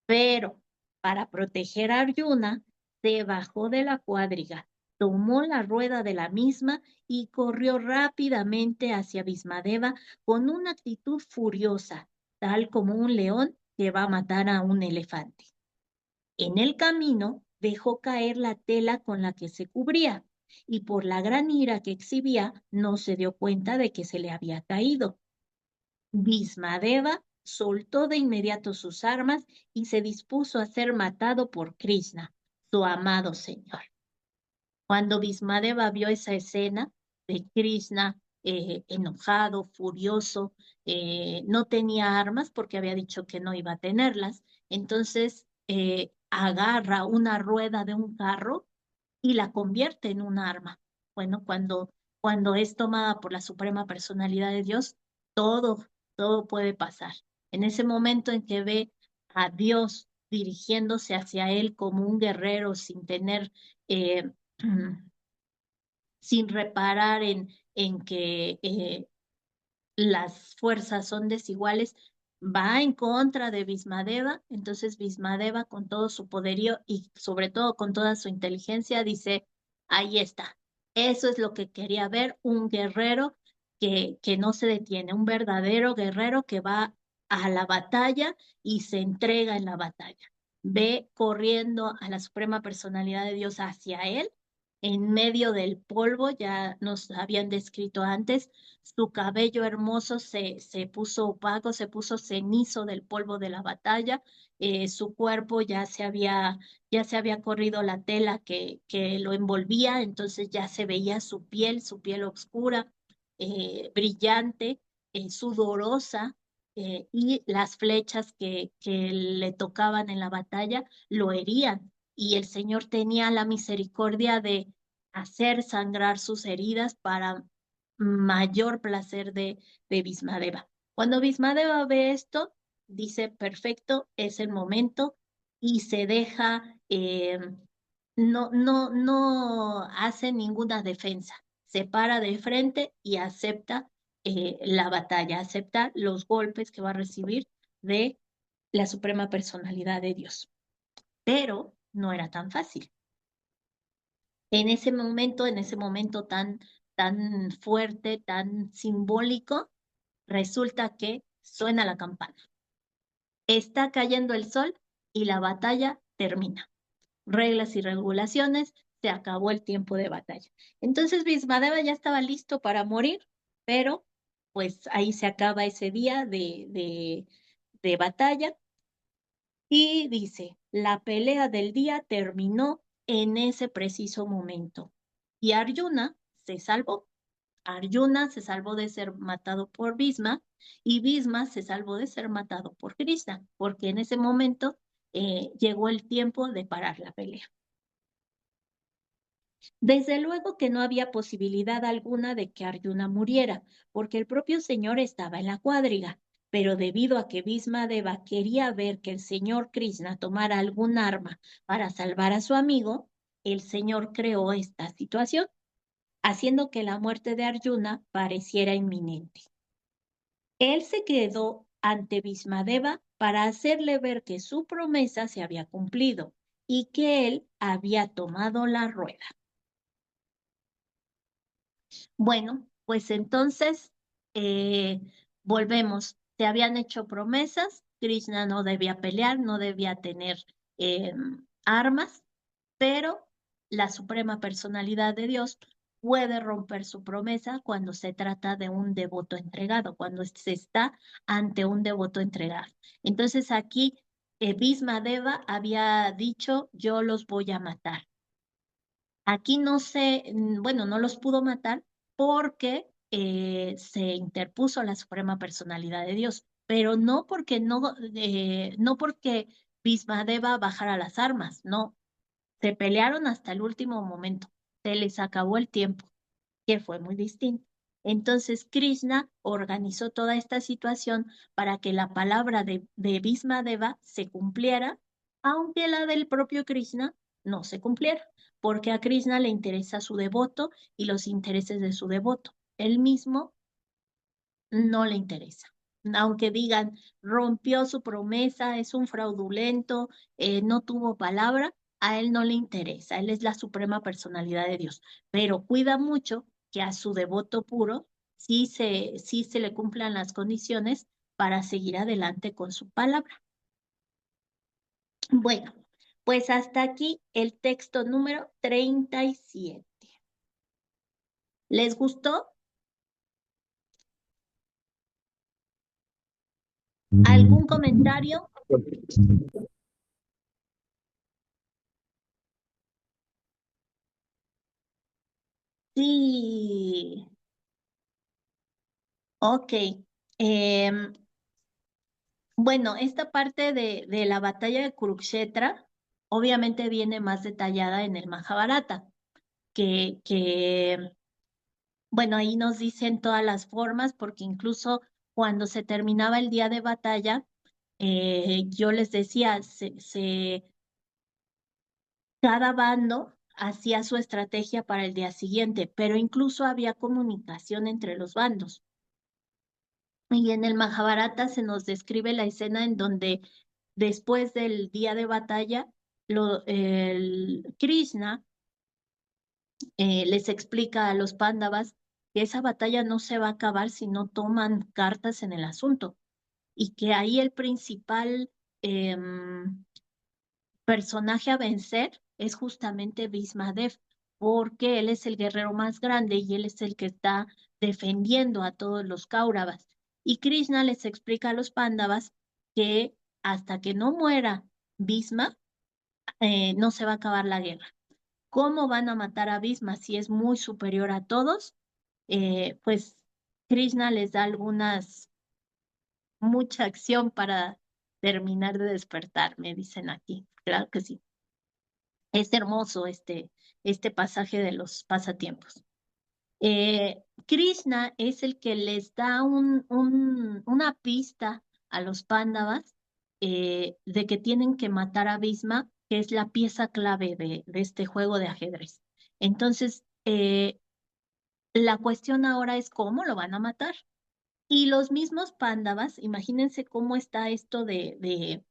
Pero para proteger a Arjuna, se bajó de la cuadriga, tomó la rueda de la misma y corrió rápidamente hacia Bhismadeva con una actitud furiosa, tal como un león que va a matar a un elefante. En el camino dejó caer la tela con la que se cubría y por la gran ira que exhibía no se dio cuenta de que se le había caído. Bhismadeva soltó de inmediato sus armas y se dispuso a ser matado por Krishna, su amado señor. Cuando Bhismadeva vio esa escena de Krishna enojado, furioso, no tenía armas porque había dicho que no iba a tenerlas, entonces agarra una rueda de un carro y la convierte en un arma. Bueno, cuando es tomada por la Suprema Personalidad de Dios, todo, todo puede pasar. En ese momento en que ve a Dios dirigiéndose hacia él como un guerrero sin tener, eh, sin reparar en que las fuerzas son desiguales, va en contra de Bhismadeva, entonces Bhismadeva con todo su poderío y sobre todo con toda su inteligencia dice, ahí está, eso es lo que quería ver, un guerrero que no se detiene, un verdadero guerrero que va a la batalla y se entrega en la batalla. Ve corriendo a la Suprema Personalidad de Dios hacia él, en medio del polvo, ya nos habían descrito antes, su cabello hermoso se puso opaco, se puso cenizo del polvo de la batalla, su cuerpo ya se había corrido la tela que lo envolvía, entonces ya se veía su piel oscura, brillante, sudorosa, y las flechas que le tocaban en la batalla lo herían. Y el Señor tenía la misericordia de hacer sangrar sus heridas para mayor placer de Bhismadeva. Cuando Bhismadeva ve esto, dice, perfecto, es el momento y se deja, no hace ninguna defensa, se para de frente y acepta la batalla, acepta los golpes que va a recibir de la Suprema Personalidad de Dios. Pero no era tan fácil. En ese momento tan fuerte, tan simbólico, resulta que suena la campana. Está cayendo el sol y la batalla termina. Reglas y regulaciones, se acabó el tiempo de batalla. Entonces Bhismadeva ya estaba listo para morir, pero pues ahí se acaba ese día de batalla y dice, la pelea del día terminó en ese preciso momento y Arjuna se salvó. Arjuna se salvó de ser matado por Bhisma y Bhisma se salvó de ser matado por Krishna, porque en ese momento llegó el tiempo de parar la pelea. Desde luego que no había posibilidad alguna de que Arjuna muriera, porque el propio Señor estaba en la cuadriga, pero debido a que Bhismadeva quería ver que el Señor Krishna tomara algún arma para salvar a su amigo, el Señor creó esta situación, haciendo que la muerte de Arjuna pareciera inminente. Él se quedó ante Bhismadeva para hacerle ver que su promesa se había cumplido y que él había tomado la rueda. Bueno, pues entonces volvemos. Se habían hecho promesas, Krishna no debía pelear, no debía tener armas, pero la Suprema Personalidad de Dios puede romper su promesa cuando se trata de un devoto entregado, cuando se está ante un devoto entregado. Entonces aquí Bhismadeva había dicho, yo los voy a matar. Aquí no bueno, no los pudo matar porque se interpuso la Suprema Personalidad de Dios, pero no porque Bhismadeva bajara las armas, no, se pelearon hasta el último momento, se les acabó el tiempo, que fue muy distinto. Entonces Krishna organizó toda esta situación para que la palabra de Bhismadeva se cumpliera, aunque la del propio Krishna no se cumpliera, porque a Krishna le interesa su devoto y los intereses de su devoto. Él mismo no le interesa. Aunque digan, rompió su promesa, es un fraudulento, no tuvo palabra, a él no le interesa. Él es la suprema personalidad de Dios, pero cuida mucho que a su devoto puro sí se le cumplan las condiciones para seguir adelante con su palabra. Bueno, pues hasta aquí el texto número 37. ¿Les gustó? ¿Algún comentario? Sí. Ok. Em, bueno, esta parte de la batalla de Kurukshetra obviamente viene más detallada en el Mahabharata, bueno, ahí nos dicen todas las formas, porque incluso cuando se terminaba el día de batalla, yo les decía, cada bando hacía su estrategia para el día siguiente, pero incluso había comunicación entre los bandos. Y en el Mahabharata se nos describe la escena en donde después del día de batalla, el Krishna les explica a los Pándavas que esa batalla no se va a acabar si no toman cartas en el asunto y que ahí el principal personaje a vencer es justamente Bhismadev, porque él es el guerrero más grande y él es el que está defendiendo a todos los Kauravas. Y Krishna les explica a los Pándavas que hasta que no muera Bhisma, no se va a acabar la guerra. ¿Cómo van a matar a Bhisma si es muy superior a todos? Pues Krishna les da mucha acción para terminar de despertar, me dicen aquí. Claro que sí. Es hermoso este pasaje de los pasatiempos. Krishna es el que les da una pista a los Pándavas de que tienen que matar a Bhisma, que es la pieza clave de este juego de ajedrez. Entonces, la cuestión ahora es cómo lo van a matar. Y los mismos Pándavas, imagínense cómo está esto de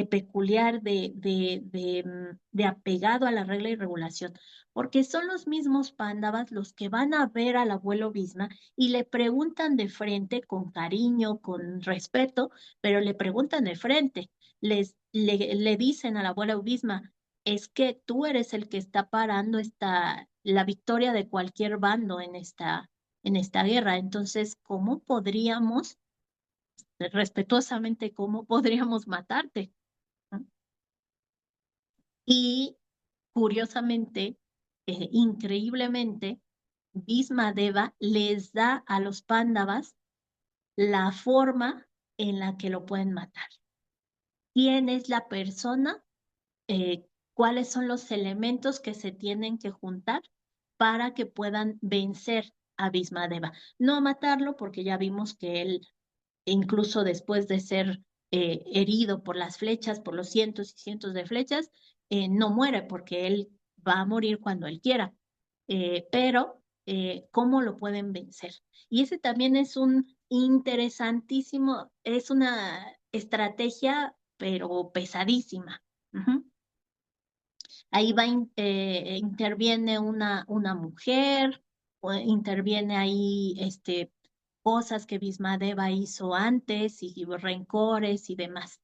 peculiar, de apegado a la regla y regulación, porque son los mismos Pándavas los que van a ver al abuelo Bhisma y le preguntan de frente, con cariño, con respeto, pero le preguntan de frente, le dicen al abuelo Bhisma, es que tú eres el que está parando la victoria de cualquier bando en esta guerra, entonces, ¿cómo podríamos, respetuosamente, cómo podríamos matarte? ¿No? Y curiosamente, increíblemente, Bhismadeva les da a los Pándavas la forma en la que lo pueden matar. ¿Quién es la persona? ¿Cuáles son los elementos que se tienen que juntar para que puedan vencer a Bhismadeva? No matarlo, porque ya vimos que él, incluso después de ser herido por las flechas, por los cientos y cientos de flechas, no muere porque él va a morir cuando él quiera. Pero, ¿cómo lo pueden vencer? Y ese también es un interesantísimo, es una estrategia, pero pesadísima. Ujú. Ahí interviene una mujer, o interviene ahí cosas que Bhismadeva hizo antes y rencores y demás.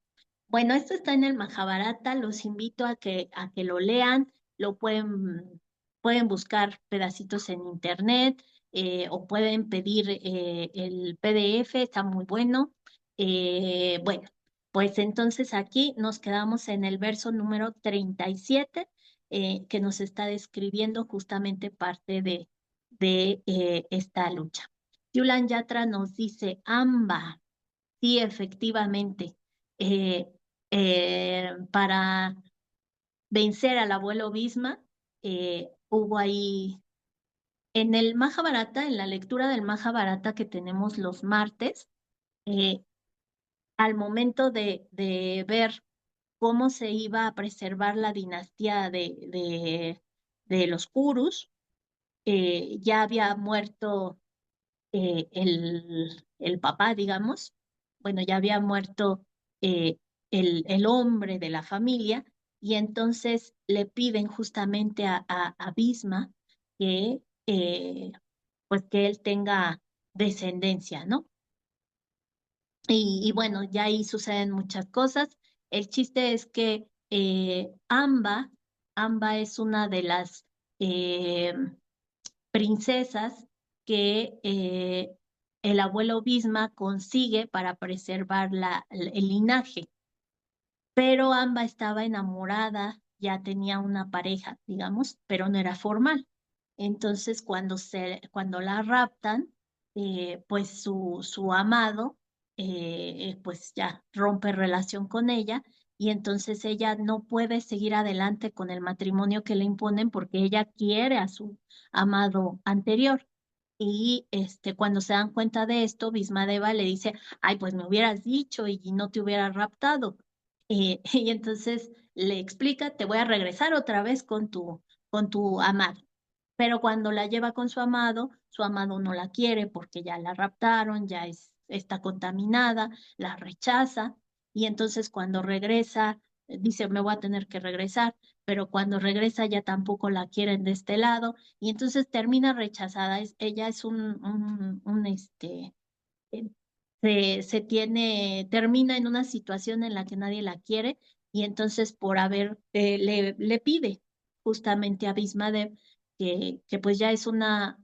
Bueno, esto está en el Mahabharata, los invito a que lo lean, pueden buscar pedacitos en internet o pueden pedir el PDF, está muy bueno. Bueno, pues entonces aquí nos quedamos en el verso número 37, que nos está describiendo justamente parte de esta lucha. Yulan Yatra nos dice, Amba, sí, efectivamente, eh, para vencer al abuelo Bhisma, hubo ahí, en el Mahabharata, en la lectura del Mahabharata que tenemos los martes, al momento de ver cómo se iba a preservar la dinastía de los Kurus. Ya había muerto el papá, digamos. Bueno, ya había muerto eh, el hombre de la familia, y entonces le piden justamente a Bisma que, pues que él tenga descendencia, ¿no? Y bueno, ya ahí suceden muchas cosas. El chiste es que Amba es una de las eh, princesas que el abuelo Bisma consigue para preservar el linaje. Pero Amba estaba enamorada, ya tenía una pareja, digamos, pero no era formal. Entonces, cuando la raptan, pues su amado, pues ya rompe relación con ella, y entonces ella no puede seguir adelante con el matrimonio que le imponen porque ella quiere a su amado anterior. Y cuando se dan cuenta de esto, Bismadeva le dice, ay, pues me hubieras dicho y no te hubiera raptado. Y entonces le explica, te voy a regresar otra vez con tu amado. Pero cuando la lleva con su amado no la quiere porque ya la raptaron, está contaminada, la rechaza. Y entonces cuando regresa, dice, me voy a tener que regresar, pero cuando regresa ya tampoco la quieren de este lado, y entonces termina rechazada. Ella es eh, termina en una situación en la que nadie la quiere, y entonces le pide justamente a Bismadev que pues ya es una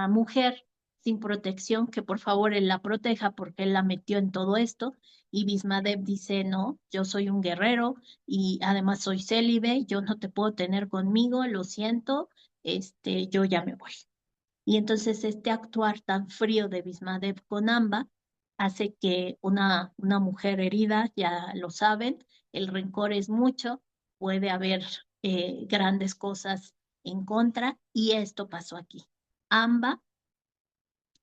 mujer sin protección, que por favor él la proteja porque él la metió en todo esto. Y Bismadev dice, no, yo soy un guerrero y además soy célibe, yo no te puedo tener conmigo, lo siento, yo ya me voy. Y entonces este actuar tan frío de Bismadev con Amba hace que una mujer herida, ya lo saben, el rencor es mucho, puede haber grandes cosas en contra, y esto pasó aquí. Amba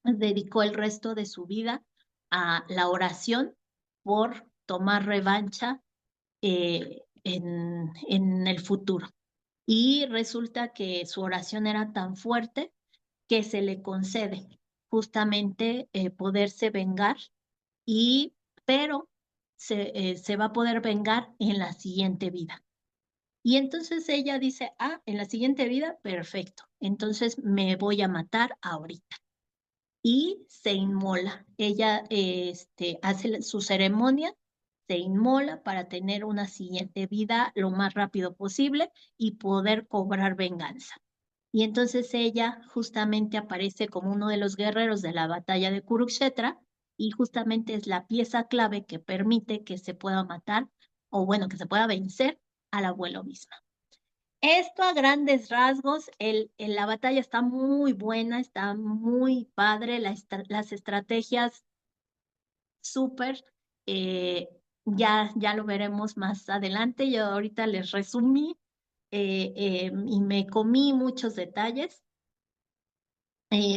dedicó el resto de su vida a la oración por tomar revancha en el futuro. Y resulta que su oración era tan fuerte que se le concede justamente poderse vengar, y pero se va a poder vengar en la siguiente vida. Y entonces ella dice, ah, en la siguiente vida, perfecto, entonces me voy a matar ahorita. Y se inmola. Ella hace su ceremonia, se inmola para tener una siguiente vida lo más rápido posible y poder cobrar venganza. Y entonces ella justamente aparece como uno de los guerreros de la batalla de Kurukshetra, y justamente es la pieza clave que permite que se pueda matar, o bueno, que se pueda vencer al abuelo mismo. Esto a grandes rasgos, la batalla está muy buena, está muy padre, las estrategias súper, eh, ya lo veremos más adelante. Yo ahorita les resumí y me comí muchos detalles,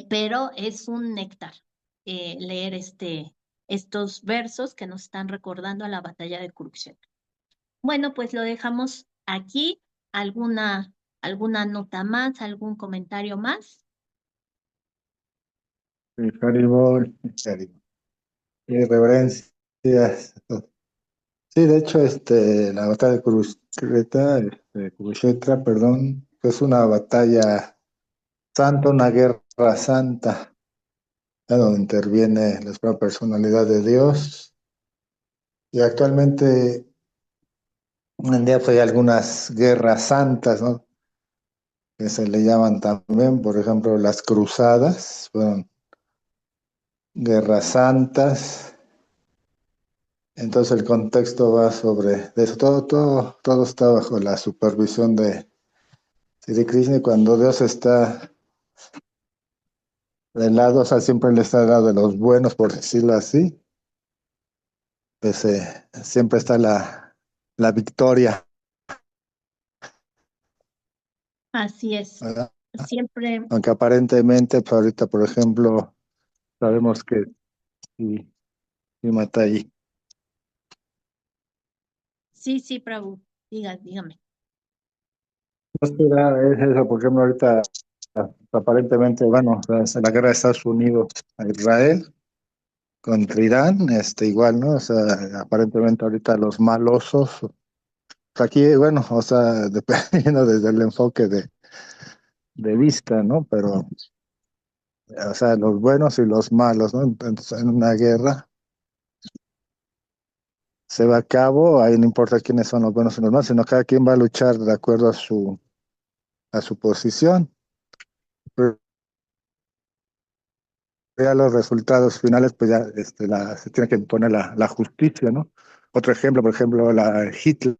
pero es un néctar leer estos versos que nos están recordando a la batalla de Kurukshetra. Bueno, pues lo dejamos aquí. ¿Alguna nota más, algún comentario más? Haribol, reverencias. Sí, de hecho, la batalla de Kurukshetra, perdón, es una batalla santa, una guerra santa, donde interviene la suprema personalidad de Dios. Y actualmente en día pues, hay algunas guerras santas, ¿no? Que se le llaman también, por ejemplo, las cruzadas, fueron guerras santas. Entonces el contexto va sobre de eso, todo está bajo la supervisión de Sri Krishna, y cuando Dios está del lado, o sea, siempre le está del lado de los buenos, por decirlo así, pues siempre está la victoria, Así es. ¿verdad? Siempre, Aunque aparentemente, pues ahorita, por ejemplo, sabemos que sí, sí mata ahí. Sí, Prabhu, dígame. No será es eso, por ejemplo, ahorita aparentemente, bueno, la guerra de Estados Unidos a Israel contra Irán, igual, ¿no? O sea, aparentemente ahorita los malosos, aquí, bueno, o sea, dependiendo desde el enfoque de vista, ¿no? Pero, o sea, los buenos y los malos, ¿no? Entonces, en una guerra se va a cabo, ahí no importa quiénes son los buenos y los malos, sino cada quien va a luchar de acuerdo a su posición. Pero ya los resultados finales, pues ya se tiene que imponer la justicia, ¿no? Otro ejemplo, por ejemplo, Hitler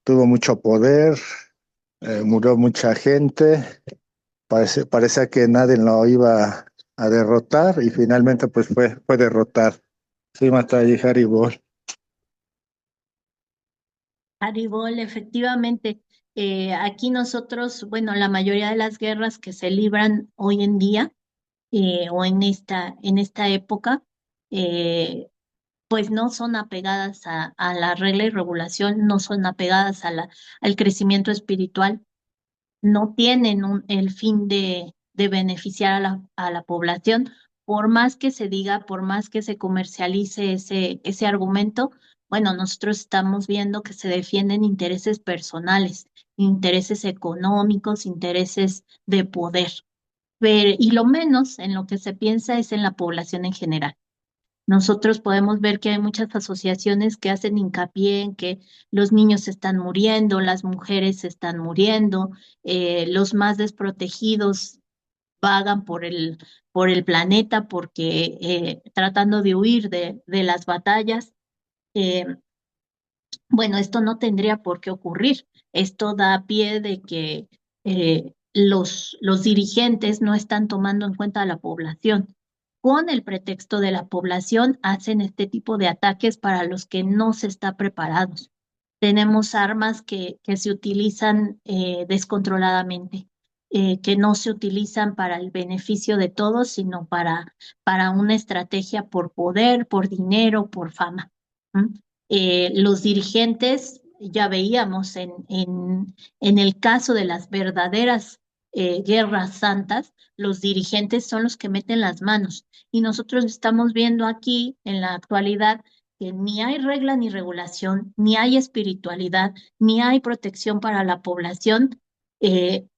tuvo mucho poder, murió mucha gente, parecía que nadie lo iba a derrotar y finalmente pues fue derrotar. Sí, Matayi Haribol. Haribol, efectivamente, aquí nosotros, bueno, la mayoría de las guerras que se libran hoy en día o en esta época, eh, pues no son apegadas a la regla y regulación, no son apegadas al crecimiento espiritual, no tienen el fin de beneficiar a la población, por más que se diga, por más que se comercialice ese argumento, bueno, nosotros estamos viendo que se defienden intereses personales, intereses económicos, intereses de poder, y lo menos en lo que se piensa es en la población en general. Nosotros podemos ver que hay muchas asociaciones que hacen hincapié en que los niños están muriendo, las mujeres están muriendo, los más desprotegidos vagan por el planeta porque tratando de huir de las batallas. eh, bueno, esto no tendría por qué ocurrir. Esto da pie de que los dirigentes no están tomando en cuenta a la población. Con el pretexto de la población, hacen este tipo de ataques para los que no se está preparados. Tenemos armas que se utilizan descontroladamente, que no se utilizan para el beneficio de todos, sino para una estrategia por poder, por dinero, por fama. ¿M? Los dirigentes, ya veíamos en el caso de las verdaderas guerras santas, los dirigentes son los que meten las manos. Y nosotros estamos viendo aquí en la actualidad que ni hay regla ni regulación, ni hay espiritualidad, ni hay protección para la población, eh,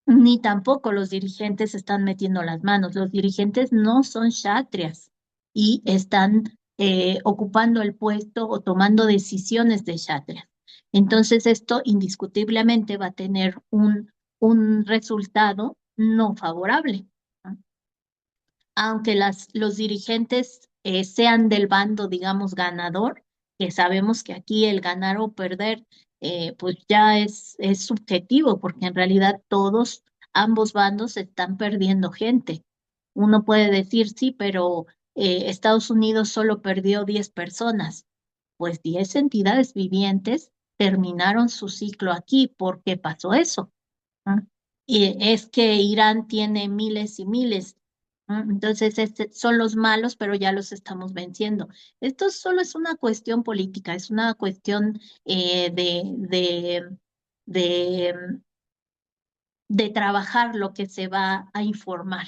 ni tampoco los dirigentes están metiendo las manos. Los dirigentes no son kshatriyas y están ocupando el puesto o tomando decisiones de kshatriyas. Entonces esto indiscutiblemente va a tener un resultado no favorable, ¿no? Aunque los dirigentes sean del bando, digamos, ganador, que sabemos que aquí el ganar o perder, pues ya es subjetivo, porque en realidad ambos bandos están perdiendo gente. Uno puede decir, sí, pero Estados Unidos solo perdió 10 personas. Pues 10 entidades vivientes terminaron su ciclo aquí. ¿Por qué pasó eso? ¿Ah? Y es que Irán tiene miles y miles. ¿No? Entonces, son los malos, pero ya los estamos venciendo. Esto solo es una cuestión política, es una cuestión de, de trabajar lo que se va a informar.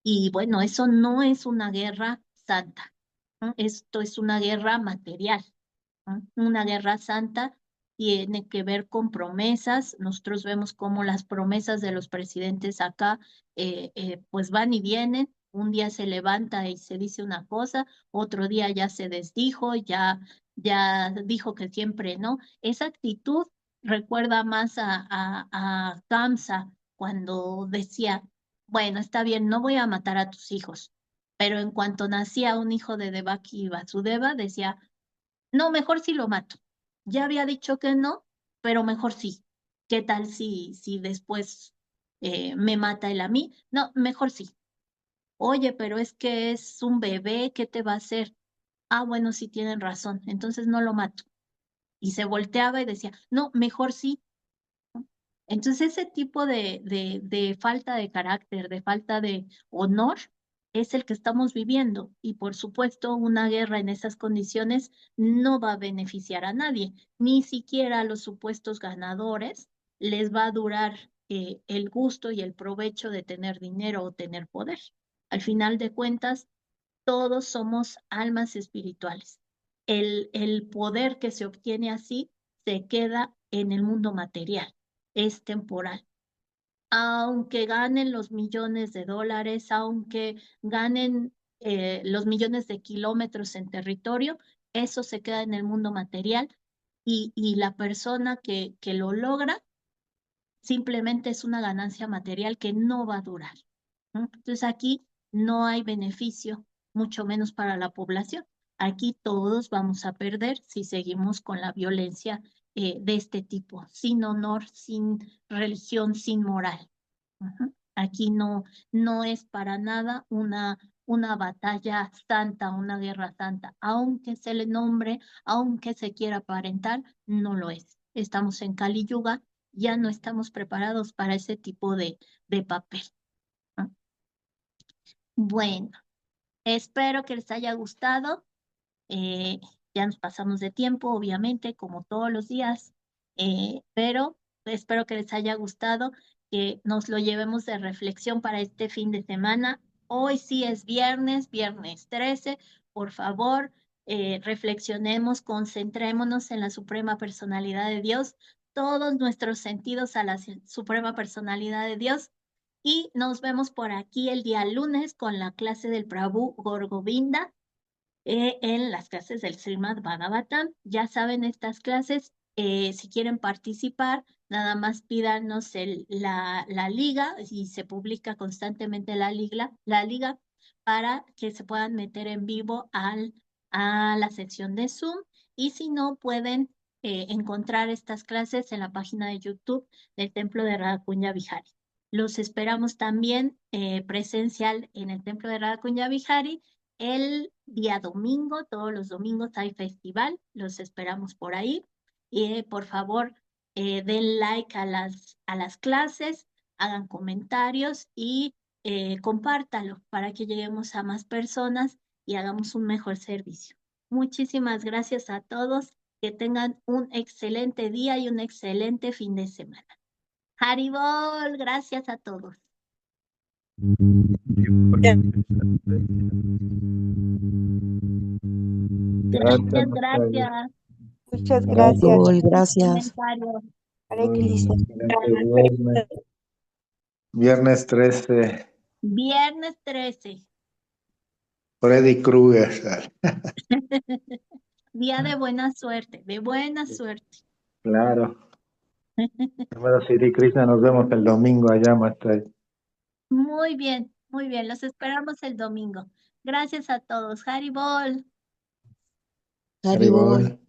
Y bueno, eso no es una guerra santa, ¿no? Esto es una guerra material, ¿no? Una guerra santa tiene que ver con promesas. Nosotros vemos cómo las promesas de los presidentes acá pues van y vienen. Un día se levanta y se dice una cosa, otro día ya se desdijo, ya dijo que siempre no. Esa actitud recuerda más a Kamsa cuando decía, bueno, está bien, no voy a matar a tus hijos, pero en cuanto nacía un hijo de Devaki y Vasudeva, decía, no, mejor sí lo mato. Ya había dicho que no, pero mejor sí. ¿Qué tal si después me mata él a mí? No, mejor sí. Oye, pero es que es un bebé, ¿qué te va a hacer? Ah, bueno, sí tienen razón, entonces no lo mato. Y se volteaba y decía, no, mejor sí. Entonces ese tipo de falta de carácter, de falta de honor, es el que estamos viviendo y por supuesto una guerra en esas condiciones no va a beneficiar a nadie, ni siquiera a los supuestos ganadores les va a durar el gusto y el provecho de tener dinero o tener poder. Al final de cuentas, todos somos almas espirituales. El poder que se obtiene así se queda en el mundo material, es temporal. Aunque ganen los millones de dólares, aunque ganen los millones de kilómetros en territorio, eso se queda en el mundo material y la persona que lo logra simplemente es una ganancia material que no va a durar, ¿no? Entonces aquí no hay beneficio, mucho menos para la población. Aquí todos vamos a perder si seguimos con la violencia de este tipo, sin honor, sin religión, sin moral. Aquí no es para nada una batalla santa, una guerra santa. Aunque se le nombre, aunque se quiera aparentar, no lo es. Estamos en Kali Yuga, ya no estamos preparados para ese tipo de papel, ¿no? Bueno, espero que les haya gustado. Eh, ya nos pasamos de tiempo, obviamente, como todos los días, pero espero que les haya gustado, que nos lo llevemos de reflexión para este fin de semana. Hoy sí es viernes, viernes 13. Por favor, reflexionemos, concentrémonos en la suprema personalidad de Dios, todos nuestros sentidos a la suprema personalidad de Dios. Y nos vemos por aquí el día lunes con la clase del Prabhu Gorgovinda en las clases del Srimad Bhagavatam. Ya saben, estas clases, si quieren participar, nada más pídanos la liga y se publica constantemente la liga para que se puedan meter en vivo a la sección de Zoom. Y si no, pueden encontrar estas clases en la página de YouTube del Templo de Radha Kunya Vihari. Los esperamos también presencial en el Templo de Radha Kunya Vihari el día domingo. Todos los domingos hay festival, los esperamos por ahí. Y por favor, den like a las clases, hagan comentarios y compártalo para que lleguemos a más personas y hagamos un mejor servicio. Muchísimas gracias a todos. Que tengan un excelente día y un excelente fin de semana. Haribol, gracias a todos. Gracias, gracias. Muchas gracias. Gracias. Comentario. Hare Krishna. Viernes 13, Viernes 13. Freddy Krueger. Día de buena suerte, de buena suerte. Claro. Hermano Siri Krishna, nos vemos el domingo allá, maestra. Muy bien, muy bien. Los esperamos el domingo. Gracias a todos. Haribol. Haribol.